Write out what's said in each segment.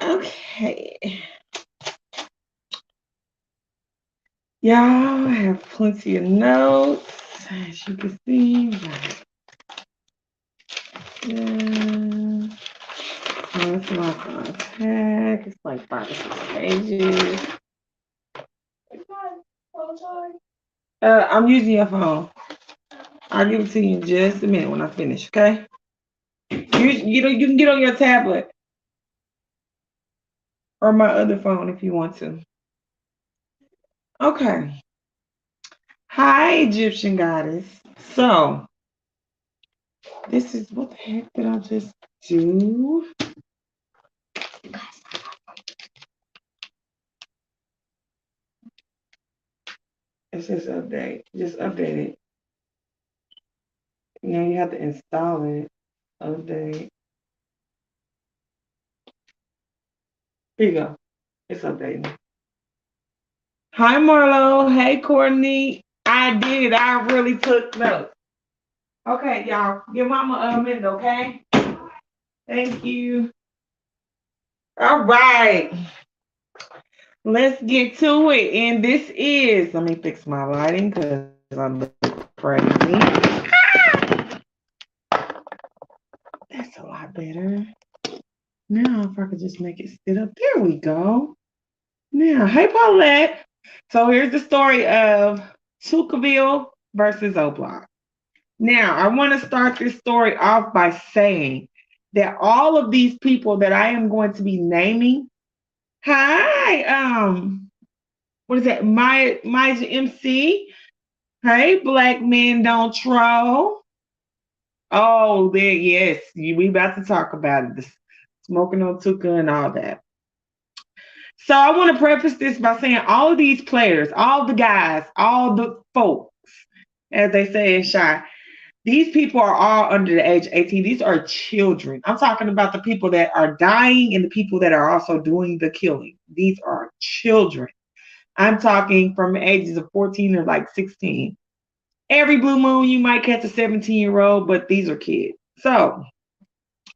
Okay. Y'all have plenty of notes, as you can see. Yeah. Oh, it's my contact. It's like 5 or 6 pages. I'm using your phone. I'll give it to you in just a minute when I finish, okay? You can get on your tablet or my other phone if you want to. Okay. Hi, Egyptian goddess. So, this is what the heck did I just do? It says update. Just update it. Now you have to install it. Update. Here you go. It's updating. Hi, Marlo. Hey, Courtney. I did. I really took notes. Okay, y'all. Give mama a minute, okay? Thank you. All right. Let's get to it. And this is, let me fix my lighting because I look crazy. That's a lot better. Now, if I could just make it sit up. There we go. Now, hey, Paulette. So here's the story of Tucaville versus O-Block. Now, I want to start this story off by saying that all of these people that I am going to be naming, hi, what is that? My MC. Hey, black men don't troll. Oh, there, yes, we about to talk about it. The smoking on Tuka and all that. So I want to preface this by saying all of these players, all the guys, all the folks, as they say in Shy, these people are all under the age of 18. These are children. I'm talking about the people that are dying and the people that are also doing the killing. These are children. I'm talking from ages of 14 to like 16. Every blue moon, you might catch a 17-year-old, but these are kids. So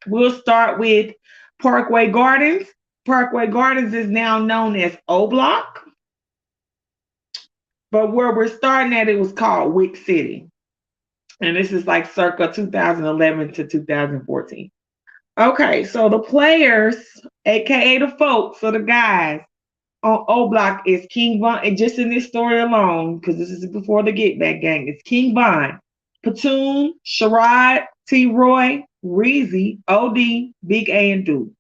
we'll start with Parkway Gardens. Parkway Gardens is now known as O Block, but where we're starting at, it was called Wick City. And this is like circa 2011 to 2014. Okay, so the players, aka the folks, so the guys on O Block is King Von, and just in this story alone, because this is before the Get Back Gang, it's King Von, Platoon, Sherrod, T. Roy, Reezy, OD, Big A, and Duke.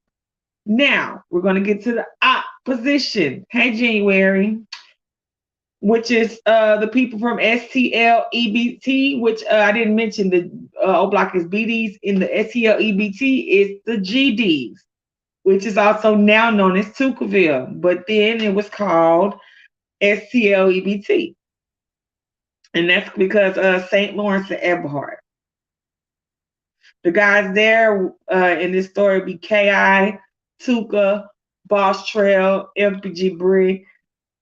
Now we're gonna get to the opposition. Hey, January, which is the people from STLEBT, which I didn't mention. The O Block is BDs. In the STLEBT is the GDs, which is also now known as Tucaville, but then it was called STLEBT. And that's because St. Lawrence and Eberhard. The guys there in this story be KI, Tuka, Boss Trail, FBG Brie,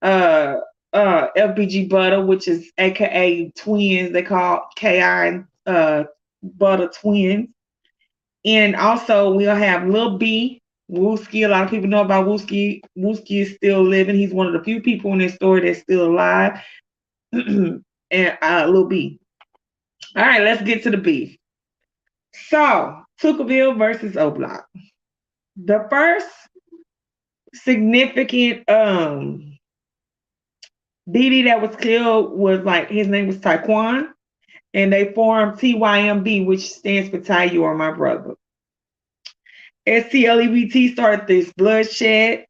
uh, FBG Butter, which is AKA twins. They call KI and Butter twins. And also we'll have Lil B, Wooski. A lot of people know about Wooski. Wooski is still living. He's one of the few people in this story that's still alive. And Lil B. All right, let's get to the beef. So, Tucaville versus O Block. The first significant BD that was killed was like his name was Taekwon, and they formed TYMB, which stands for Ty, You Are My Brother. STLEBT started this bloodshed.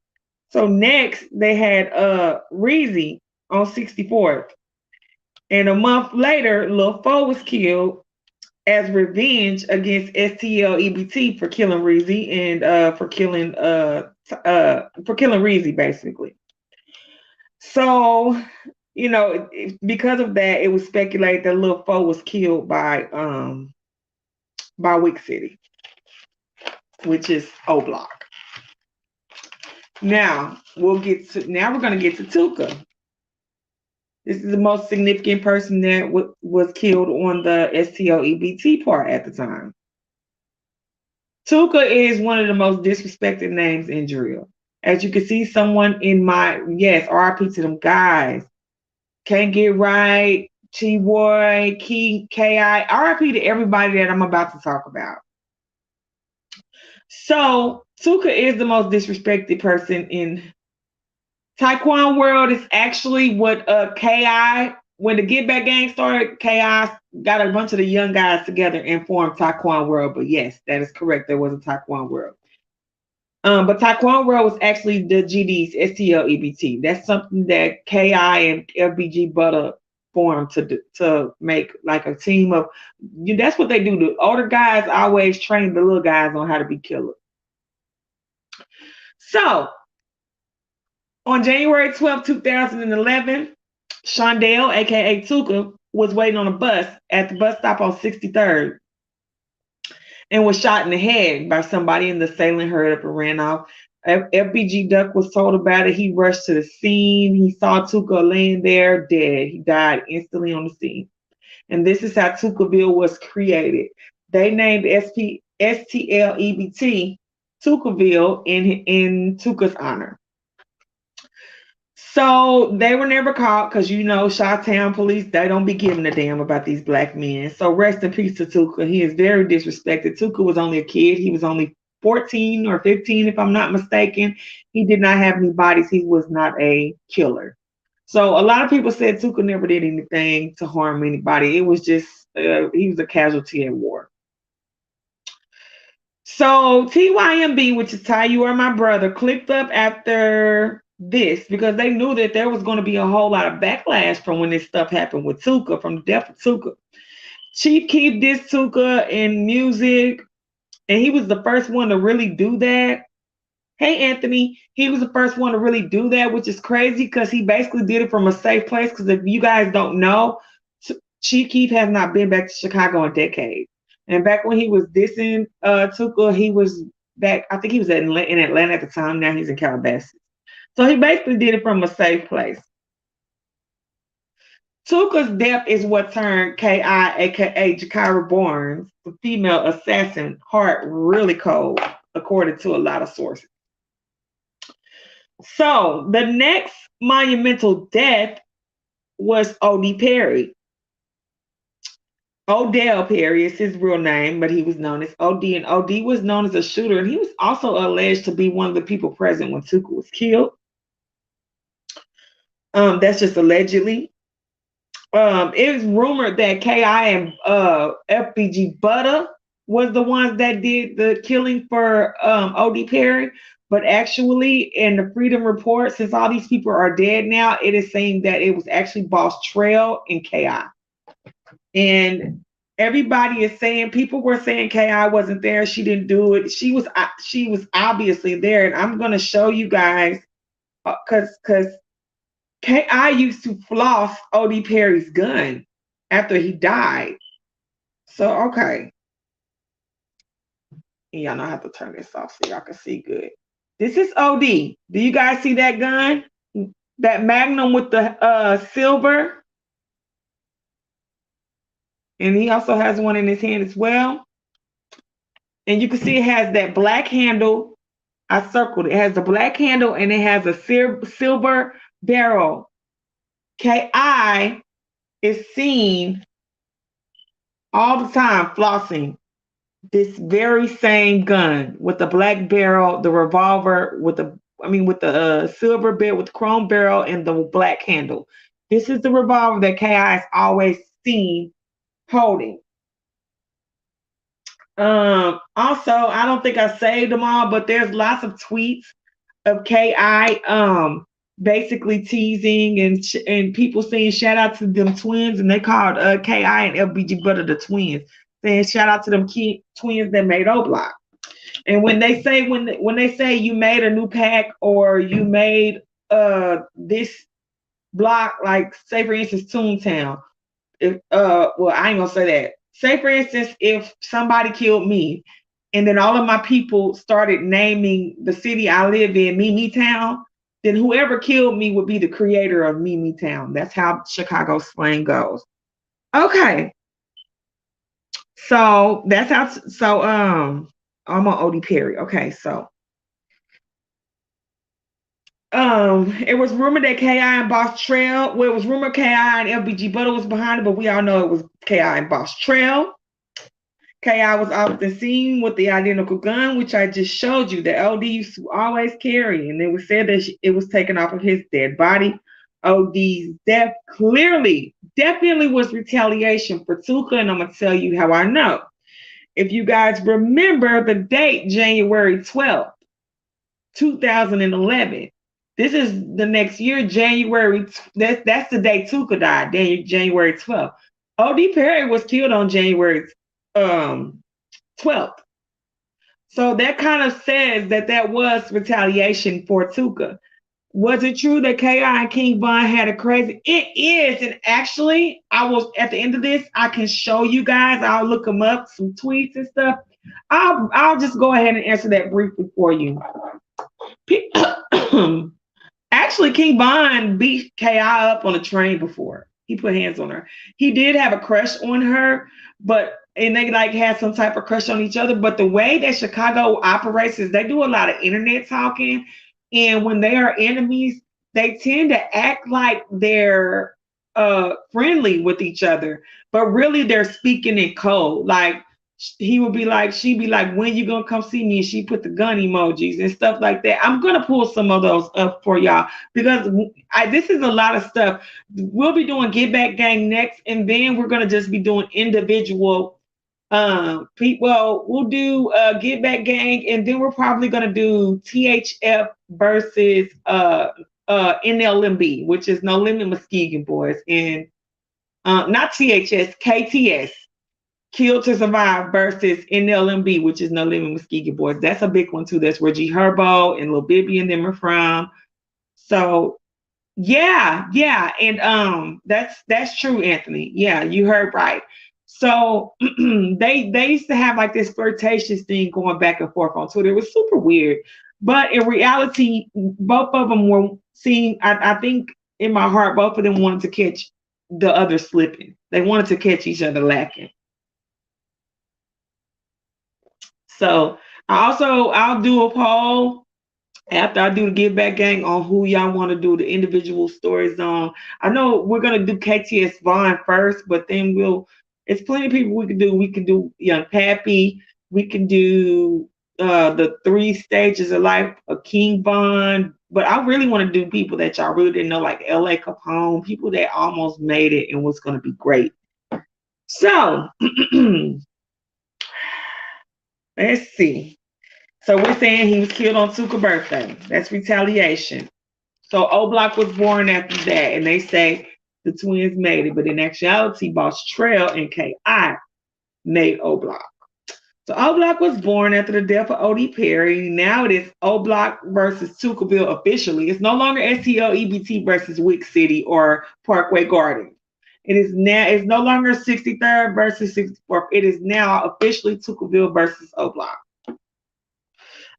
So next they had Reezy on 64th. And a month later, Lil Fo was killed as revenge against STLEBT for killing Reezy and for killing Reezy basically. So, you know, because of that, it was speculated that Lil Fo was killed by Wick City, which is O Block. Now we're gonna get to Tuka. This is the most significant person that was killed on the STLEBT part at the time. Tuka is one of the most disrespected names in drill. As you can see, someone in my, yes, RIP to them guys. Can't Get Right, T-Boy, K.I. RIP to everybody that I'm about to talk about. So, Tuka is the most disrespected person in Taekwondo world. Is actually what K.I. When the Get Back gang started, K.I. got a bunch of the young guys together and formed Taekwondo world. But yes, that is correct. There was a Taekwondo world. But Taekwondo world was actually the GD's STLEBT. That's something that KI and FBG Butter formed to make like a team of. That's what they do. The older guys always train the little guys on how to be killers. So on January 12th, 2011, Shondell, aka Tuka, was waiting on a bus at the bus stop on 63rd and was shot in the head by somebody, and the assailant hurried up and ran off. FBG Duck was told about it. He rushed to the scene. He saw Tuka laying there dead. He died instantly on the scene. And this is how Tucaville was created. They named STLEBT Tucaville in Tuka's honor. So they were never caught because Chi-Town police, they don't be giving a damn about these black men. So rest in peace to Tuka. He is very disrespected. Tuka was only a kid. He was only 14 or 15, if I'm not mistaken. He did not have any bodies. He was not a killer. So a lot of people said Tuka never did anything to harm anybody. It was just, he was a casualty at war. So TYMB, which is Ty, You Are My Brother, clicked up after this because they knew that there was going to be a whole lot of backlash from when this stuff happened with Tuka, from the death of Tuka. Chief Keef dissed Tuka in music, and he was the first one to really do that. Hey, Anthony, he was the first one to really do that, which is crazy because he basically did it from a safe place. Because if you guys don't know, Chief Keef has not been back to Chicago in decades. And back when he was dissing Tuka, he was back, I think he was in Atlanta at the time. Now he's in Calabasas. So he basically did it from a safe place. Tuka's death is what turned K.I., aka Jakira Barnes, the female assassin, heart really cold, according to a lot of sources. So the next monumental death was O.D. Perry. Odell Perry is his real name, but he was known as O.D. And O.D. was known as a shooter, and he was also alleged to be one of the people present when Tuka was killed. That's just allegedly. It was rumored that K.I. and FBG Butter was the ones that did the killing for O.D. Perry. But actually, in the Freedom Report, since all these people are dead now, it is saying that it was actually Boss Trail and K.I. And everybody is saying, people were saying K.I. wasn't there. She didn't do it. She was obviously there. And I'm going to show you guys because K.I. used to floss O.D. Perry's gun after he died. So, okay. And y'all know I have to turn this off so y'all can see good. This is O.D. Do you guys see that gun? That Magnum with the silver? And he also has one in his hand as well. And you can see it has that black handle. I circled it. It has the black handle and it has a silver barrel. K.I. is seen all the time flossing this very same gun with the black barrel, the revolver with the silver barrel with the chrome barrel and the black handle. This is the revolver that K.I. is always seen holding. Also, I don't think I saved them all, but there's lots of tweets of K.I. Basically teasing and people saying shout out to them twins, and they called K.I. and FBG Butter the twins, saying shout out to them twins that made O Block. And when they say you made a new pack or you made this block, like say for instance Toontown, if well I ain't gonna say that. Say for instance if somebody killed me, and then all of my people started naming the city I live in Mimi Town, then whoever killed me would be the creator of Mimi Town. That's how Chicago slang goes. Okay. So that's how I'm on OD Perry. Okay, so it was rumored that KI and Boss Trail. Well, it was rumored KI and LBG Butter was behind it, but we all know it was KI and Boss Trail. KI was often seen with the identical gun, which I just showed you, that OD used to always carry, and it was said that it was taken off of his dead body. OD's death definitely was retaliation for Tuka, and I'm going to tell you how I know. If you guys remember the date, January 12th, 2011, this is the next year, January, that's the day Tuka died, January 12th. OD Perry was killed on January 12th. So that kind of says that was retaliation for Tuka. Was it true that KI and King Von had a crazy? It is. And actually, I was at the end of this, I can show you guys. I'll look them up, some tweets and stuff. I'll just go ahead and answer that briefly for you. Actually, King Von beat KI up on a train before. He put hands on her. He did have a crush on her, and they like had some type of crush on each other. But the way that Chicago operates is they do a lot of internet talking. And when they are enemies, they tend to act like they're friendly with each other, but really they're speaking in code. Like he would be like, she'd be like, when you gonna come see me? And she put the gun emojis and stuff like that. I'm gonna pull some of those up for y'all because this is a lot of stuff. We'll be doing Get Back Gang next, and then we're gonna just be doing individual people. We'll do Get Back Gang, and then we're probably gonna do THF versus NLMB, which is No Limit Muskegon Boys, and not THS, KTS, Kill to Survive versus NLMB, which is No Limit Muskegon Boys. That's a big one too. That's where G Herbo and Lil Bibby and them are from. So yeah, and that's true, Anthony. Yeah, you heard right. So they used to have like this flirtatious thing going back and forth on Twitter. It was super weird. But in reality, both of them were seen. I think in my heart, both of them wanted to catch the other slipping. They wanted to catch each other lacking. So I'll do a poll after I do the Give Back Gang on who y'all want to do the individual stories on. I know we're gonna do KTS Vaughn first, but then it's plenty of people we can do. We can do Young Pappy. We can do the 3 stages of life of King Von. But I really want to do people that y'all really didn't know, like LA Capone, people that almost made it and was gonna be great. So let's see. So we're saying he was killed on Tuka's birthday. That's retaliation. So O Block was born after that, and they say the twins made it, but in actuality, Boss Trail and K.I. made O Block. So O Block was born after the death of O.D. Perry. Now it is O Block versus Tucaville officially. It's no longer STL-EBT versus Wick City or Parkway Gardens. It's no longer 63rd versus 64th. It is now officially Tucaville versus O Block.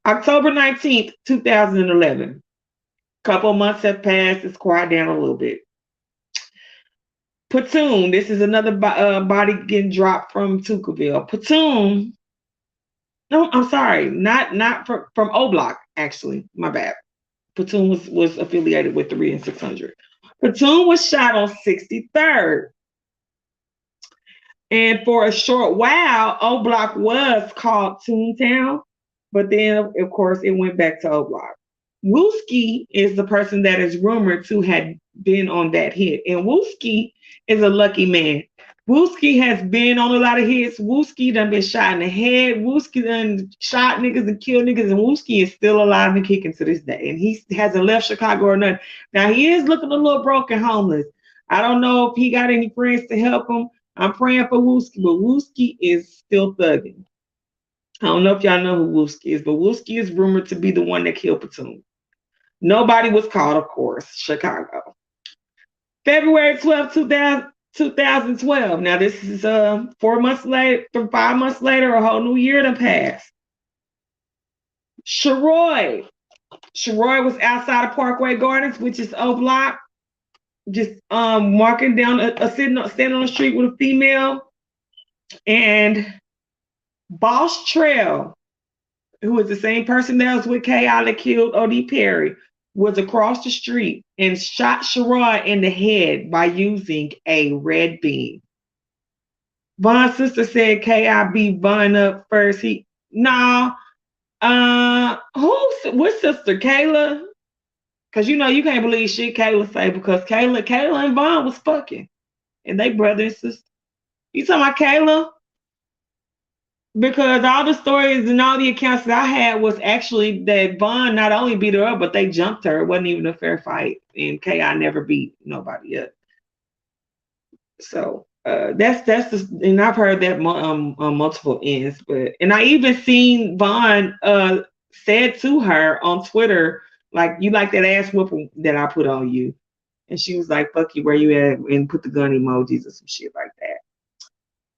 October 19th, 2011. Couple months have passed. It's quiet down a little bit. Platoon. This is another body getting dropped from Tucaville. Platoon. No, I'm sorry. Not from O Block, actually. My bad. Platoon was affiliated with 3 and 600. Platoon was shot on 63rd. And for a short while, O Block was called Toontown. But then, of course, it went back to O Block. Wooski is the person that is rumored to have been on that hit. And Wooski is a lucky man. Wooski has been on a lot of hits. Wooski done been shot in the head. Wooski done shot niggas and killed niggas. And Wooski is still alive and kicking to this day. And he hasn't left Chicago or nothing. Now, he is looking a little broken homeless. I don't know if he got any friends to help him. I'm praying for Wooski, but Wooski is still thugging. I don't know if y'all know who Wooski is, but Wooski is rumored to be the one that killed Platoon. Nobody was caught, of course. Chicago. February 12th, 2012. Now, this is 4 months later, 5 months later, a whole new year to pass. Sharoy was outside of Parkway Gardens, which is O Block, just walking down, standing on the street with a female. And Boss Trail who was the same person that was with K.I. that killed O.D. Perry, was across the street and shot Chiraq in the head by using a red beam. Von's sister said K.I. beat Von up first. Which sister? Kayla? Because you know you can't believe shit Kayla say because Kayla and Von was fucking. And they brother and sister. You talking about Kayla? Because all the stories and all the accounts that I had was actually that Von not only beat her up, but they jumped her. It wasn't even a fair fight. And K.I. never beat nobody up. So and I've heard that on multiple ends. And I even seen Von said to her on Twitter, like, you like that ass whooping that I put on you. And she was like, fuck you, where you at? And put the gun emojis or some shit like that.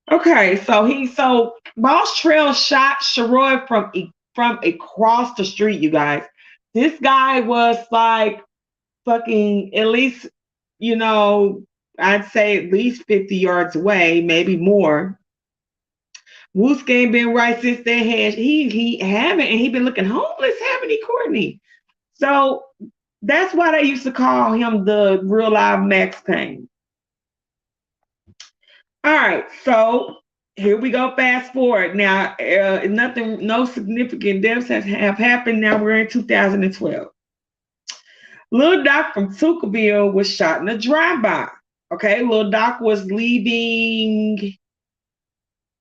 Okay, so Boss Trail shot Sherrod from across the street, you guys. This guy was like fucking at least, I'd say at least 50 yards away, maybe more. Woosk ain't been right since that had he haven't, and he been looking homeless, haven't he, Courtney? So that's why they used to call him the real live Max Payne. All right, so here we go. Fast forward now. No significant deaths have happened. Now we're in 2012. Lil Doc from Tucaville was shot in a drive-by. Okay, Lil Doc was leaving. If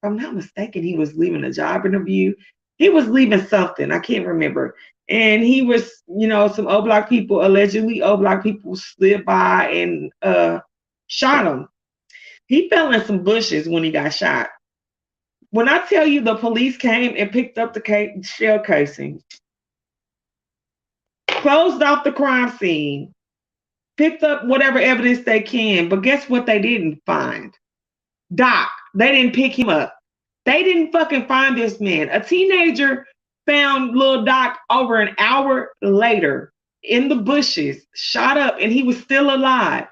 I'm not mistaken, he was leaving a job interview. He was leaving something. I can't remember. And he was, some O Block people, allegedly O Block people, slid by and shot him. He fell in some bushes when he got shot. When I tell you the police came and picked up the shell casing, closed off the crime scene, picked up whatever evidence they can, but guess what they didn't find? Doc. They didn't pick him up. They didn't fucking find this man. A teenager found Lil Doc over an hour later in the bushes, shot up, and he was still alive.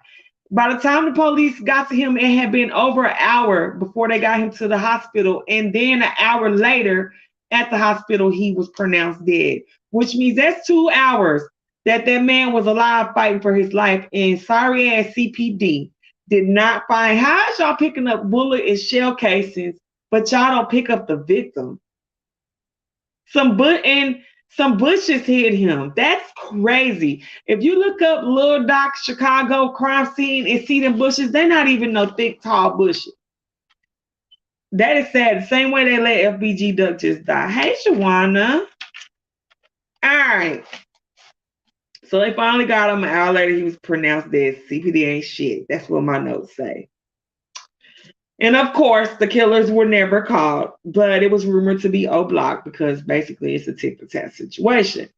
By the time the police got to him, it had been over an hour before they got him to the hospital. And then an hour later at the hospital, he was pronounced dead, which means that's 2 hours that man was alive fighting for his life. And sorry ass CPD did not find. How is y'all picking up bullet and shell casings, but y'all don't pick up the victim? Some bushes hit him. That's crazy. If you look up Lil Doc Chicago crime scene and see them bushes, they're not even no thick, tall bushes. That is sad. The same way they let FBG Duck just die. Hey, Shawana. All right. So they finally got him. An hour later, he was pronounced dead. CPD ain't shit. That's what my notes say. And of course, the killers were never caught, but it was rumored to be O Block because basically it's a tit-for-tat situation.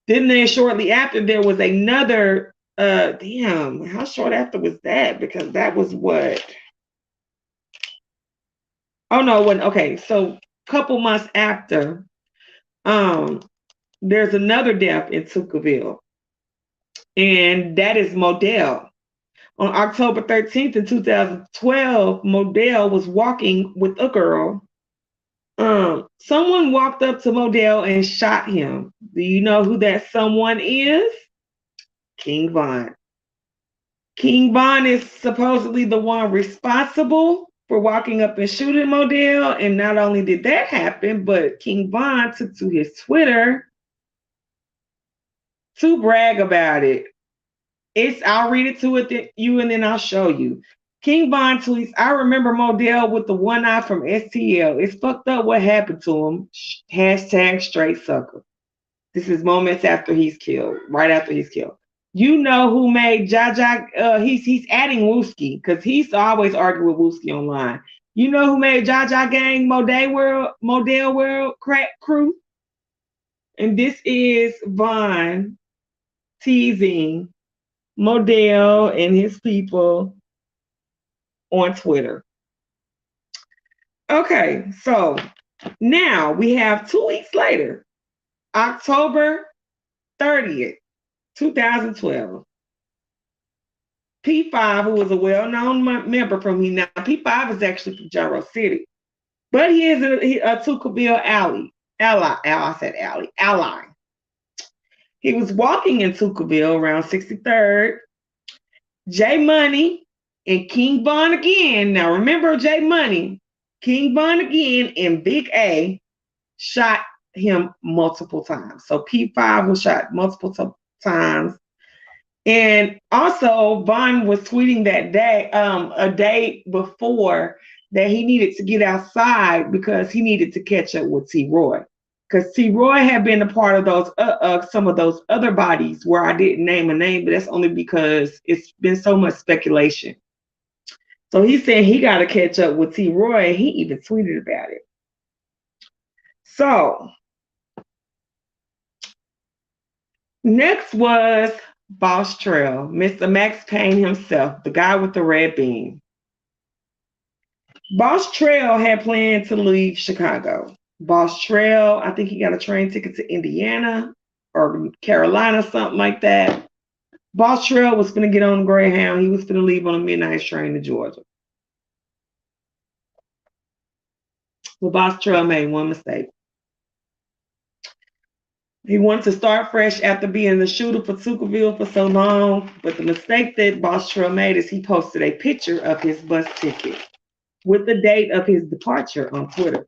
Then shortly after, there was another, how short after was that? Because that was what? Oh, no, okay, so a couple months after, there's another death in Tucaville, and that is Modell. On October 13th in 2012, Modell was walking with a girl. Someone walked up to Modell and shot him. Do you know who that someone is? King Von. King Von is supposedly the one responsible for walking up and shooting Modell. And not only did that happen, but King Von took to his Twitter to brag about it. I'll read it to you and then I'll show you. King Von tweets, I remember Modell with the one eye from STL. It's fucked up what happened to him. Hashtag straight sucker. This is moments after he's killed, right after he's killed. You know who made Jaja, he's adding Wooski because he's always arguing with Wooski online. You know who made Jaja Gang Modell World Crack Crew? And this is Von teasing Modell and his people on Twitter. Okay, so now we have 2 weeks later, October 30th, 2012. P5, who was a well-known member from here. Now, P5 is actually from Jarrow City, but he is a Tucaville alley. Ally. He was walking in Tucaville around 63rd. J Money and King Von again. Now remember J Money, King Von again, and Big A shot him multiple times. So P5 was shot multiple times. And also, Von was tweeting that day, a day before, that he needed to get outside because he needed to catch up with T. Roy. Because T. Roy had been a part of those, some of those other bodies where I didn't name a name, but that's only because it's been so much speculation. So he said he got to catch up with T. Roy, and he even tweeted about it. So next was Boss Trail, Mr. Max Payne himself, the guy with the red beam. Boss Trail had planned to leave Chicago. Boss Trail, I think he got a train ticket to Indiana or Carolina, something like that. Boss Trail was going to get on Greyhound. He was going to leave on a midnight train to Georgia. Well, Boss Trail made one mistake. He wanted to start fresh after being the shooter for Tucaville for so long, but the mistake that Boss Trail made is he posted a picture of his bus ticket with the date of his departure on Twitter.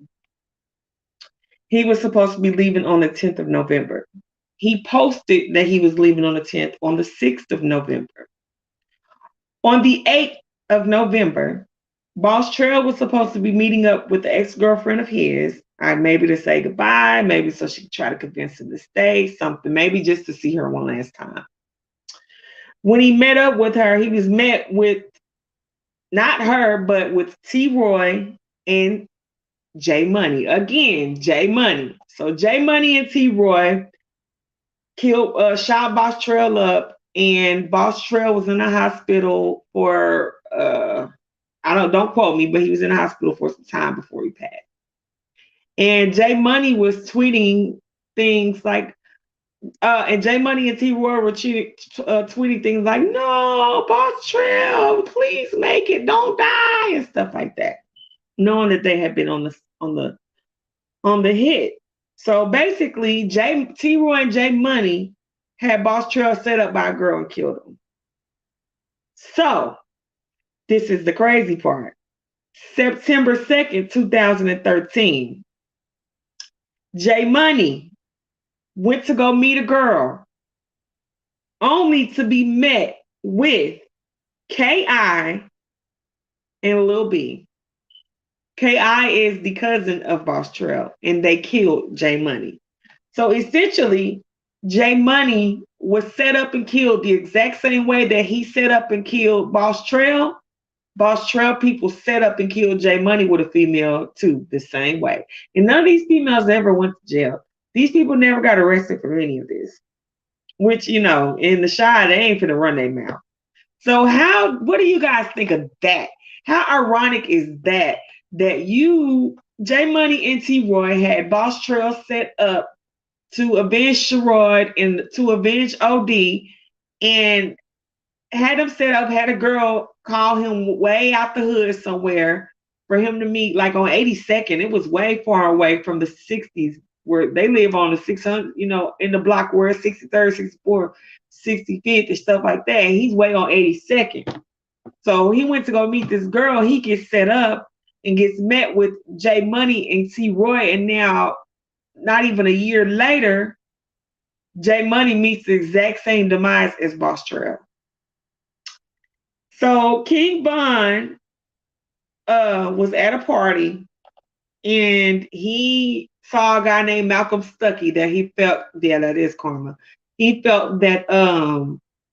He was supposed to be leaving on the 10th of November. He posted that he was leaving on the 10th on the 6th of November. On the 8th of November, Boss Trail was supposed to be meeting up with the ex-girlfriend of his, maybe to say goodbye, maybe so she could try to convince him to stay, something, maybe just to see her one last time. When he met up with her, he was met with not her, but with T. Roy and J Money. Again, J Money. So J Money and T. Roy shot Boss Trail up, and Boss Trail was in the hospital for don't quote me, but he was in the hospital for some time before he passed. And J Money was tweeting things like, and J Money and T. Roy were tweeting things like, "No, Boss Trail, please make it, don't die," and stuff like that, knowing that they had been on the hit. So basically, T. Roy and J Money had Boss Trail set up by a girl and killed him. So this is the crazy part. September 2nd, 2013, J Money went to go meet a girl, only to be met with K.I. and Lil B. K.I. is the cousin of Boss Trail, and they killed J Money. So essentially, J Money was set up and killed the exact same way that he set up and killed Boss Trail. Boss Trail people set up and killed J Money with a female too, the same way. And none of these females ever went to jail. These people never got arrested for any of this. Which, in the Chi, they ain't finna run their mouth. So what do you guys think of that? How ironic is that J Money and T. Roy had Boss Trail set up to avenge Sherrod and to avenge OD, and had him set up, had a girl call him way out the hood somewhere for him to meet, like on 82nd. It was way far away from the 60s where they live on the 600, in the block where it's 63rd, 64th, 65th and stuff like that. And he's way on 82nd. So he went to go meet this girl. He gets set up and gets met with J Money and T. Roy. And now, not even a year later, J Money meets the exact same demise as Boss Trail. So King Von was at a party, and he saw a guy named Malcolm Stuckey that he felt, that is karma. He felt that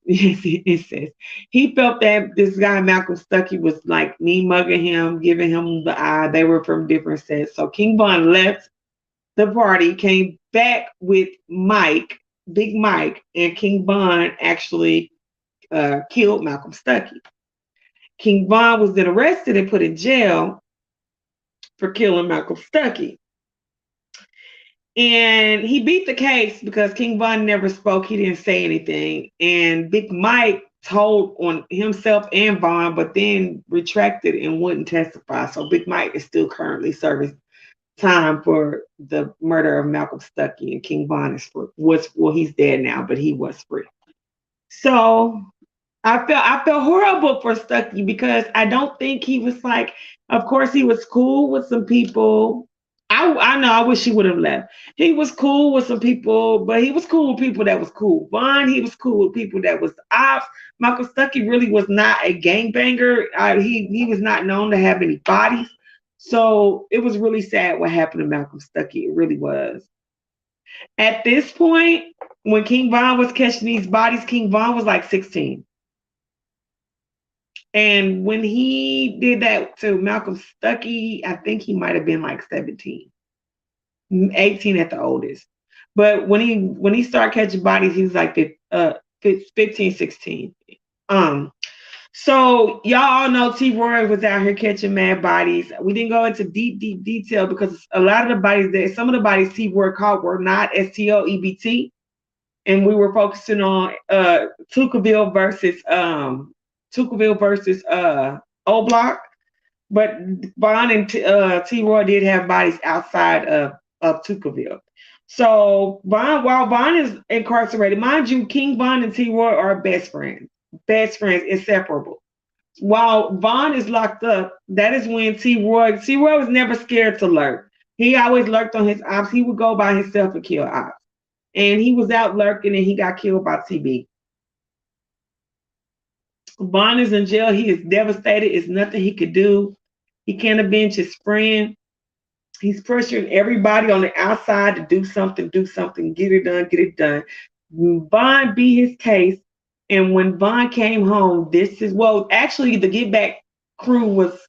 it says he felt that this guy Malcolm Stuckey was like me mugging him, giving him the eye. They were from different sets. So King Von left the party, came back with Mike, Big Mike, and King Von actually killed Malcolm Stuckey. King Von was then arrested and put in jail for killing Malcolm Stuckey. And he beat the case because King Von never spoke. He didn't say anything. And Big Mike told on himself and Von, but then retracted and wouldn't testify. So Big Mike is still currently serving time for the murder of Malcolm Stuckey, and King Von is was, well, he's dead now, but he was free. So I felt horrible for Stuckey because I don't think he was like, of course he was cool with some people. I know I wish he would have left. He was cool with some people, but he was cool with people that was cool. Vaughn, he was cool with people that was ops. Michael Stuckey really was not a gangbanger. He was not known to have any bodies. So it was really sad what happened to Malcolm Stuckey. It really was. At this point, when King Von was catching these bodies, King Von was like 16. And when he did that to Malcolm Stuckey, I think he might have been like 17, 18 at the oldest. But when he started catching bodies, he was like 15, 16. So y'all all know T. Roy was out here catching mad bodies. We didn't go into deep detail because a lot of the bodies some of the bodies T. Roy caught were not STOEBT. And we were focusing on Tucaville versus O Block. But Bond and T. Roy did have bodies outside of Tucaville. So while Bond is incarcerated, mind you, King Bond and T. Roy are best friends, inseparable. While Vaughn is locked up, that is when T. Roy was never scared to lurk. He always lurked on his ops. He would go by himself and kill ops. And he was out lurking and he got killed by TB. Vaughn is in jail. He is devastated. It's nothing he could do. He can't avenge his friend. He's pressuring everybody on the outside to do something, get it done. Vaughn beat his case. And when Vaughn came home, actually the Get Back crew was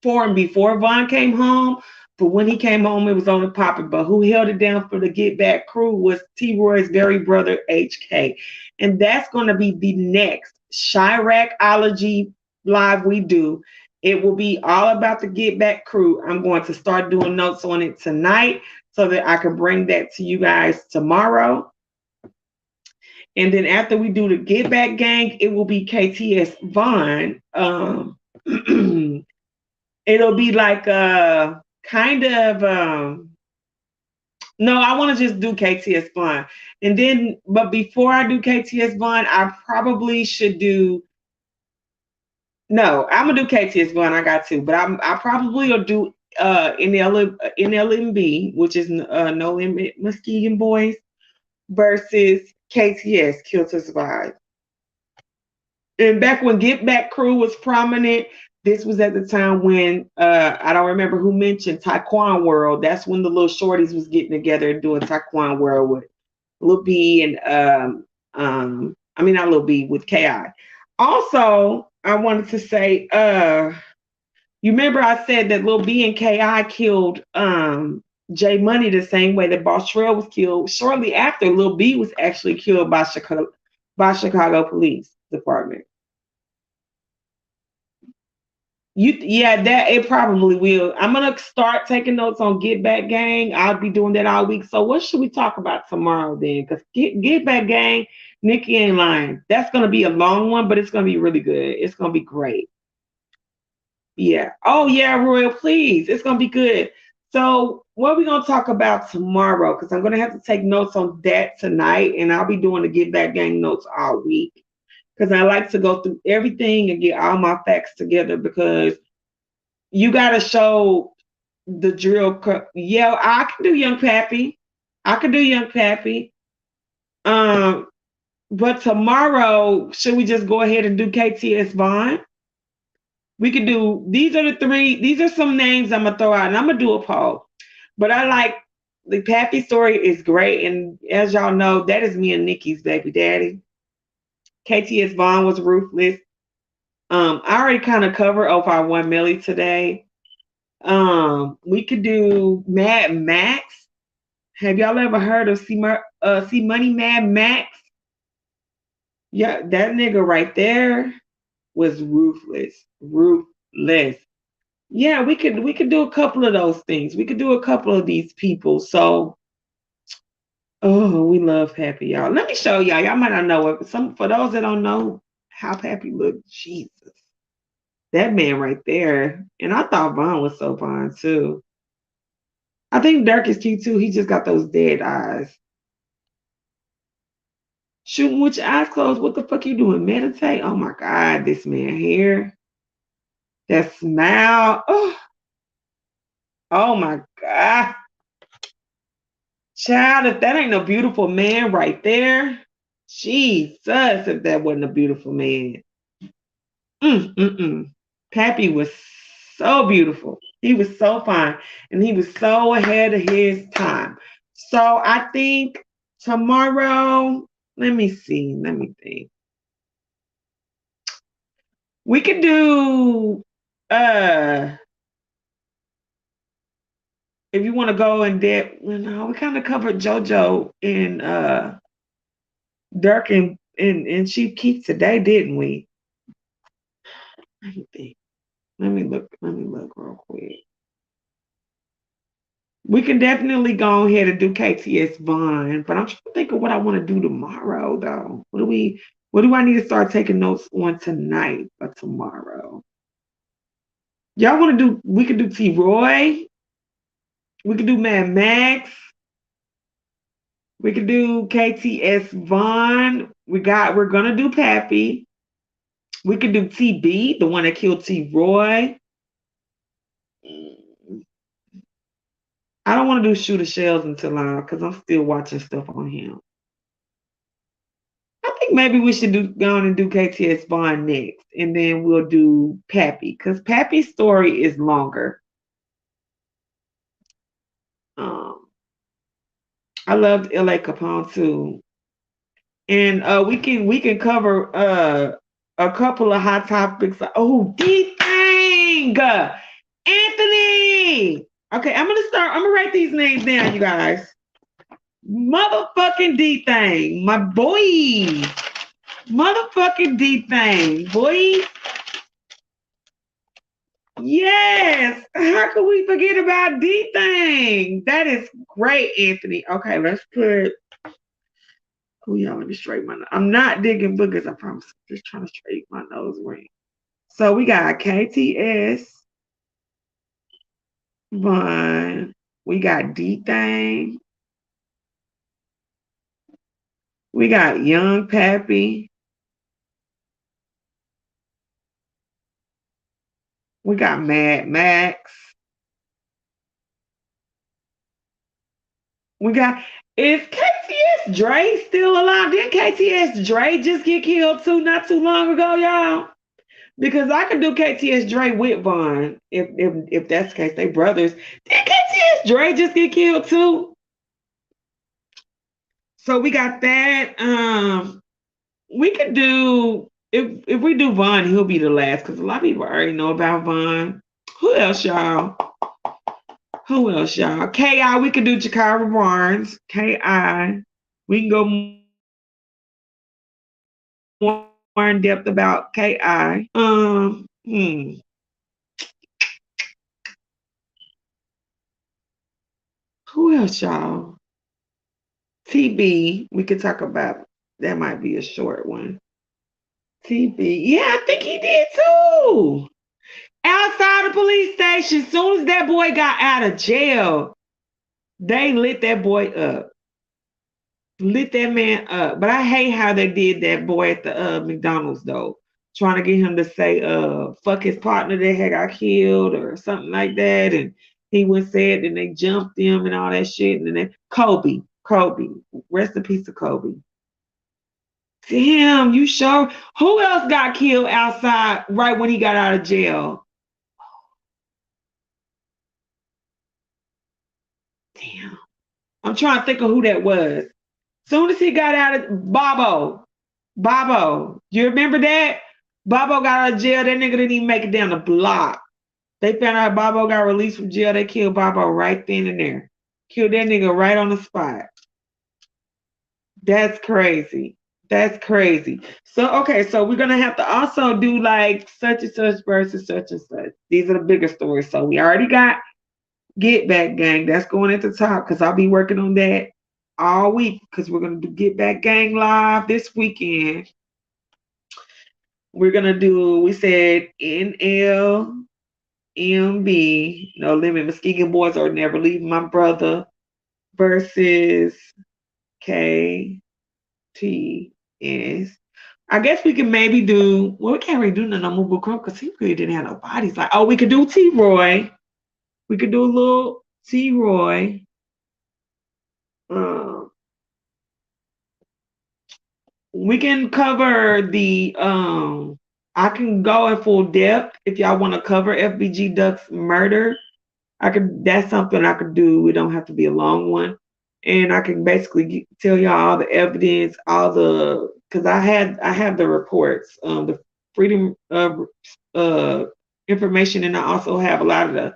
formed before Vaughn came home. But when he came home, it was on the popping. But who held it down for the Get Back crew was T. Roy's very brother, HK. And that's going to be the next Chiraqology live we do. It will be all about the Get Back crew. I'm going to start doing notes on it tonight so that I can bring that to you guys tomorrow. And then after we do the Get Back gang, it will be KTS Vaughn. It'll be like a kind of no, I want to just do KTS Vaughn. And then, but before I do KTS Vaughn, I probably should do. No, I'm gonna do KTS Vaughn. I got to, but I probably will do NLMB, which is No Limit Muskegon Boys, versus KTS Kill to Survive. And back when Get Back crew was prominent, this was at the time when I don't remember who mentioned Taekwon World. That's when the little shorties was getting together and doing Taekwon World with Lil B and not Lil B, with KI. Also, I wanted to say, you remember I said that Lil B and KI killed J Money the same way that Boss Shrell was killed. Shortly after, Lil B was actually killed by Chicago Police Department. That it probably will. I'm gonna start taking notes on Get Back Gang. I'll be doing that all week. So what should we talk about tomorrow then? Because Get Back Gang, Nikki ain't lying. That's gonna be a long one, but it's gonna be really good. It's gonna be great. Yeah. Oh yeah, Royal, please. It's gonna be good. So what are we gonna talk about tomorrow? Because I'm gonna have to take notes on that tonight, and I'll be doing the Get Back Gang notes all week. Because I like to go through everything and get all my facts together, because you got to show the drill. Yeah, I can do Young Pappy. But tomorrow, should we just go ahead and do KTS Vaughn? We could do, these are some names I'm going to throw out, and I'm going to do a poll. But I like, the Pappy story is great. And as y'all know, that is me and Nikki's baby daddy. KTS Vaughn was ruthless. I already kind of covered over 1 milli today. We could do Mad Max. Have y'all ever heard of C Money Mad Max? Yeah, that nigga right there was ruthless. Yeah, we could do a couple of those things. We could do a couple of these people. So, oh, we love Pappy, y'all. Let me show y'all. Y'all might not know it. For those that don't know how Pappy looked, Jesus. That man right there. And I thought Vaughn was so fine too. I think Dirk is cute too. He just got those dead eyes. Shooting with your eyes closed. What the fuck you doing? Meditate? Oh my God, this man here. That smile. Oh my God. Child, if that ain't a beautiful man right there, Jesus, if that wasn't a beautiful man. Pappy was so beautiful. He was so fine. And he was so ahead of his time. So I think tomorrow, let me see. Let me think. We could do if you want to go in depth, no, we kind of covered JoJo and Dirk and Chief Keef today, didn't we? Let me think. Let me look real quick. We can definitely go ahead and do KTS Vaughn, but I'm trying to think of what I want to do tomorrow though. What do I need to start taking notes on tonight or tomorrow? Y'all want to do, we could do T Roy, we could do Mad Max, we could do KTS Vaughn. We're gonna do Pappy. We could do TB, the one that killed T Roy. I don't want to do Shooter Shells until because I'm still watching stuff on him. I think maybe we should go on and do KTS Vaughn next, and then we'll do Pappy, because Pappy's story is longer. I loved L.A. Capone too, and we can cover a couple of hot topics. Oh, D-Thang, Anthony. Okay, I'm gonna write these names down, you guys. Motherfucking D-Thang, my boy. Motherfucking D-Thang, boy. Yes. How could we forget about D-Thang? That is great, Anthony. Okay, let's put. Oh, yeah, let me straighten my nose. I'm not digging boogers, I promise. I'm just trying to straighten my nose ring. So we got KTS, Vaughn. We got D-Thang. We got Young Pappy. We got Mad Max. We got, is KTS Dre still alive? Didn't KTS Dre just get killed too not too long ago, y'all? Because I could do KTS Dre with Vaughn if that's the case. They brothers. Did KTS Dre just get killed too? So we got that. We could do, if we do Vaughn, he'll be the last because a lot of people already know about Vaughn. Who else, y'all? K.I. We could do Jakara Barnes. K.I. We can go more in depth about K.I. Who else, y'all? TB, we could talk about. That might be a short one. TB, yeah, I think he did too. Outside the police station, as soon as that boy got out of jail, they lit that boy up. Lit that man up. But I hate how they did that boy at the McDonald's though. Trying to get him to say fuck his partner that had got killed or something like that. And he went said and they jumped him and all that shit. And then Kobe. Rest in peace of Kobe. Damn, you sure? Who else got killed outside right when he got out of jail? Damn. I'm trying to think of who that was. Soon as he got out of Bobo. You remember that? Bobo got out of jail. That nigga didn't even make it down the block. They found out Bobo got released from jail. They killed Bobo right then and there. Killed that nigga right on the spot. That's crazy. So, okay, so we're going to have to also do like such and such versus such and such. These are the bigger stories. So we already got Get Back Gang. That's going at the top because I'll be working on that all week because we're going to do Get Back Gang live this weekend. We're going to do, we said NL, MB, No Limit, Muskegon Boys or Never Leave My Brother versus KTS. I guess we can maybe do, well, we can't really do none of Movable Crow because he really didn't have no bodies. Like, oh, we could do T Roy. We could do a little T Roy. We can cover the I can go in full depth if y'all want to cover FBG Duck's murder. That's something I could do. It don't have to be a long one. And I can basically tell y'all all the evidence, because I have the reports, the freedom of information, and I also have a lot of the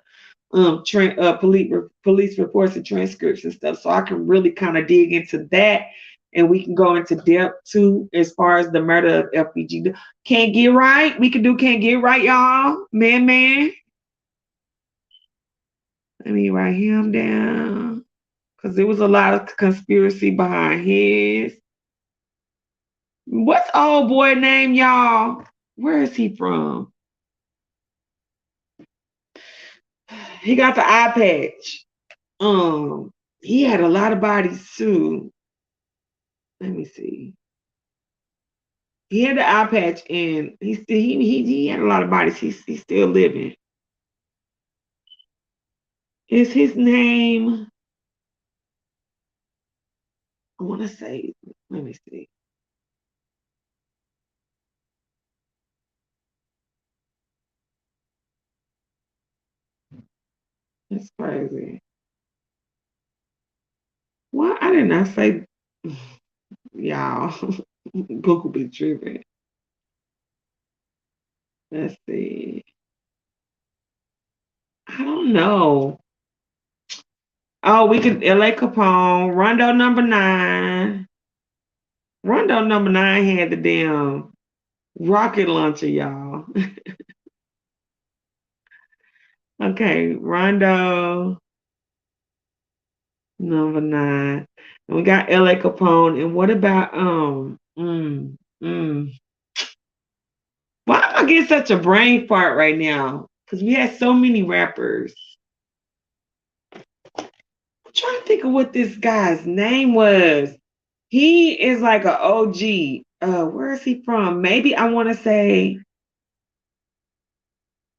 police reports and transcripts and stuff. So I can really kind of dig into that, and we can go into depth too as far as the murder of FBG. Can't get right. We can do can't get right, y'all. Man. Let me write him down because there was a lot of conspiracy behind his. What's old boy name, y'all? Where is he from? He got the eye patch. He had a lot of bodies too. Let me see. He had the eye patch, and he had a lot of bodies. He's still living. Is his name? I want to say. Let me see. That's crazy. Why I did not say, y'all? Google be tripping. Let's see. I don't know. Oh, we could LA Capone, Rondo number 9. Rondo number 9 had the damn rocket launcher, y'all. Okay, Rondo number 9. And we got LA Capone. And what about why am I getting such a brain fart right now? Because we had so many rappers. I'm trying to think of what this guy's name was. He is like an OG. Where is he from? Maybe I want to say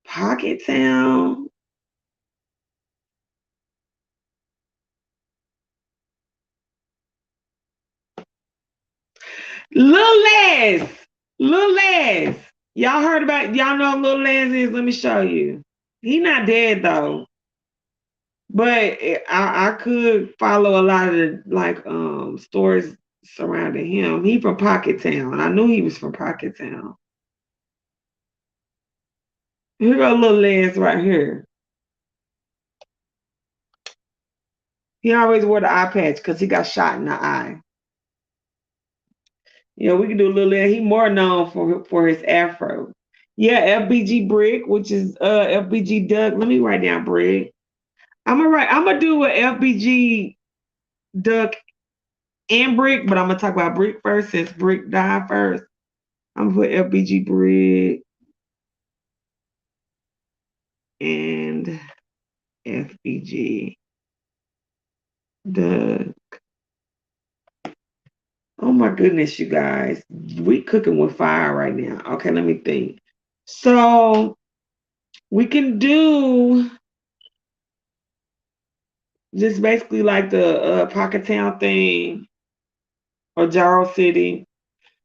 Pocket Town. Lil Les. Lil Les. Y'all know who Lil Les is? Let me show you. He not dead though. But I could follow a lot of the stories surrounding him. He from Pocket Town. I knew he was from Pocket Town. Here go Lil Les right here. He always wore the eye patch because he got shot in the eye. Yeah, we can do Lil Les. He more known for his afro. Yeah, FBG Brick, which is FBG Duck. Let me write down Brick. I'm gonna do a FBG Duck and Brick, but I'm gonna talk about Brick first since Brick died first. I'm gonna put FBG Brick and FBG Duck. Oh my goodness, you guys. We cooking with fire right now. Okay, let me think. So we can do just basically like the Pocket Town thing or Jarrow City.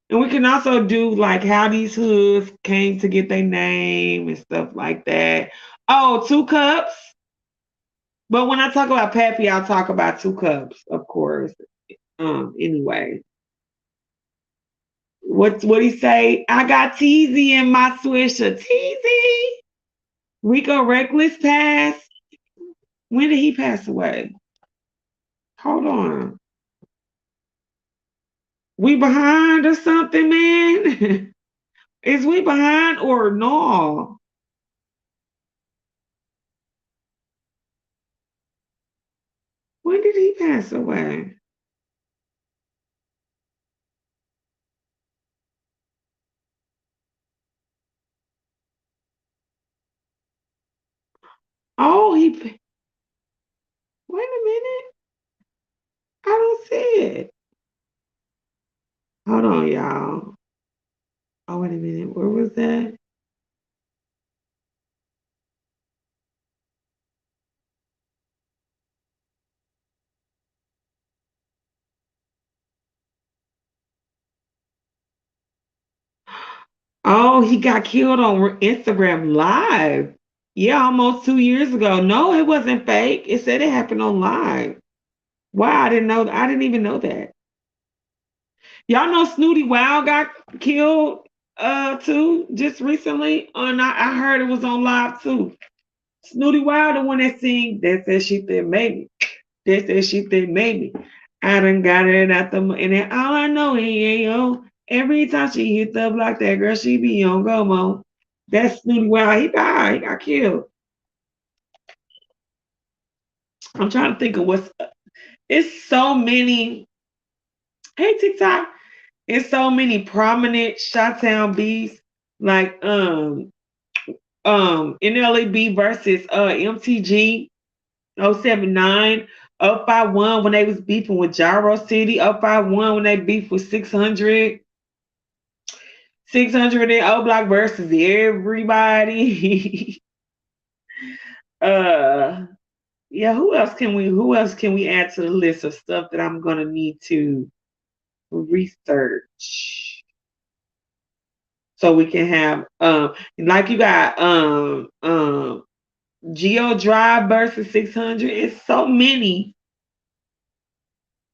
And we can also do like how these hoods came to get their name and stuff like that. Oh, 2 Cups. But when I talk about Pappy, I'll talk about 2 Cups, of course. Anyway. What he say? I got Teasy in my swisher. Teasy. Rico Reckless passed. When did he pass away? Hold on. We behind or something, man? Is we behind or no? When did he pass away? Oh, wait a minute. I don't see it. Hold on, y'all. Oh, wait a minute. Where was that? Oh, he got killed on Instagram Live. Yeah, almost 2 years ago. No, it wasn't fake. It said it happened on live. Wow, I didn't know. I didn't even know that. Y'all know Snooty Wow got killed too just recently. I heard it was on live too. Snooty Wow, the one that sing that said she said maybe. That said she said maybe. I done got it out the and then all I know is yo. Every time she hit the block, that girl she be on go mo. That's Snooty Wow. He died. He got killed. I'm trying to think of what's. It's so many. Hey TikTok. It's so many prominent Chi-Town beefs like NLAB versus MTG 079, 051 when they was beefing with Gyro City, 051 when they beefed with 600, 600 and O Block versus everybody. uh yeah, who else can we add to the list of stuff that I'm gonna need to research so we can have like you got Geo Drive versus 600. It's so many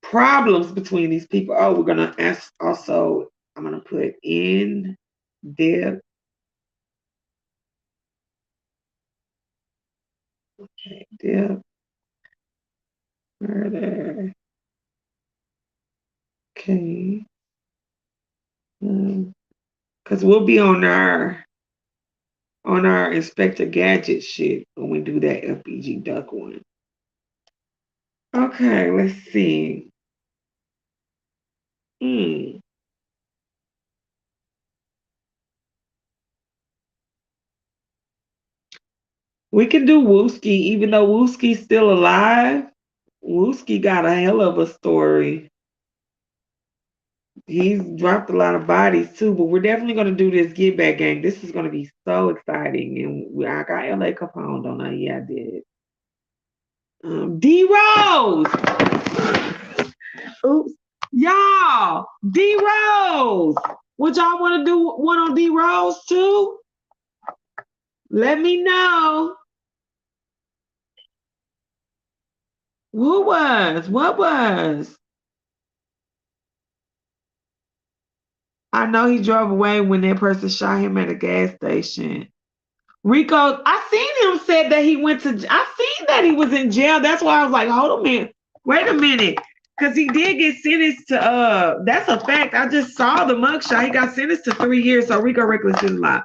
problems between these people. Oh, we're gonna ask also. I'm gonna put in depth. Okay, depth murder. Okay, because we'll be on our Inspector Gadget shit when we do that FBG Duck one. Okay, let's see. Hmm. We can do Wooski, even though Wooski's still alive. Wooski got a hell of a story. He's dropped a lot of bodies too, but we're definitely going to do this Get Back Gang. This is going to be so exciting. And I got LA Capone, don't I? Yeah, I did. D Rose. Oops. Y'all, D Rose. Would y'all want to do one on D Rose too? Let me know. Who was? What was? I know he drove away when that person shot him at a gas station. Rico, I seen him said that he went to. I seen that he was in jail. That's why I was like, hold a minute, wait a minute, because he did get sentenced to. That's a fact. I just saw the mugshot. He got sentenced to 3 years. So Rico Reckless is alive.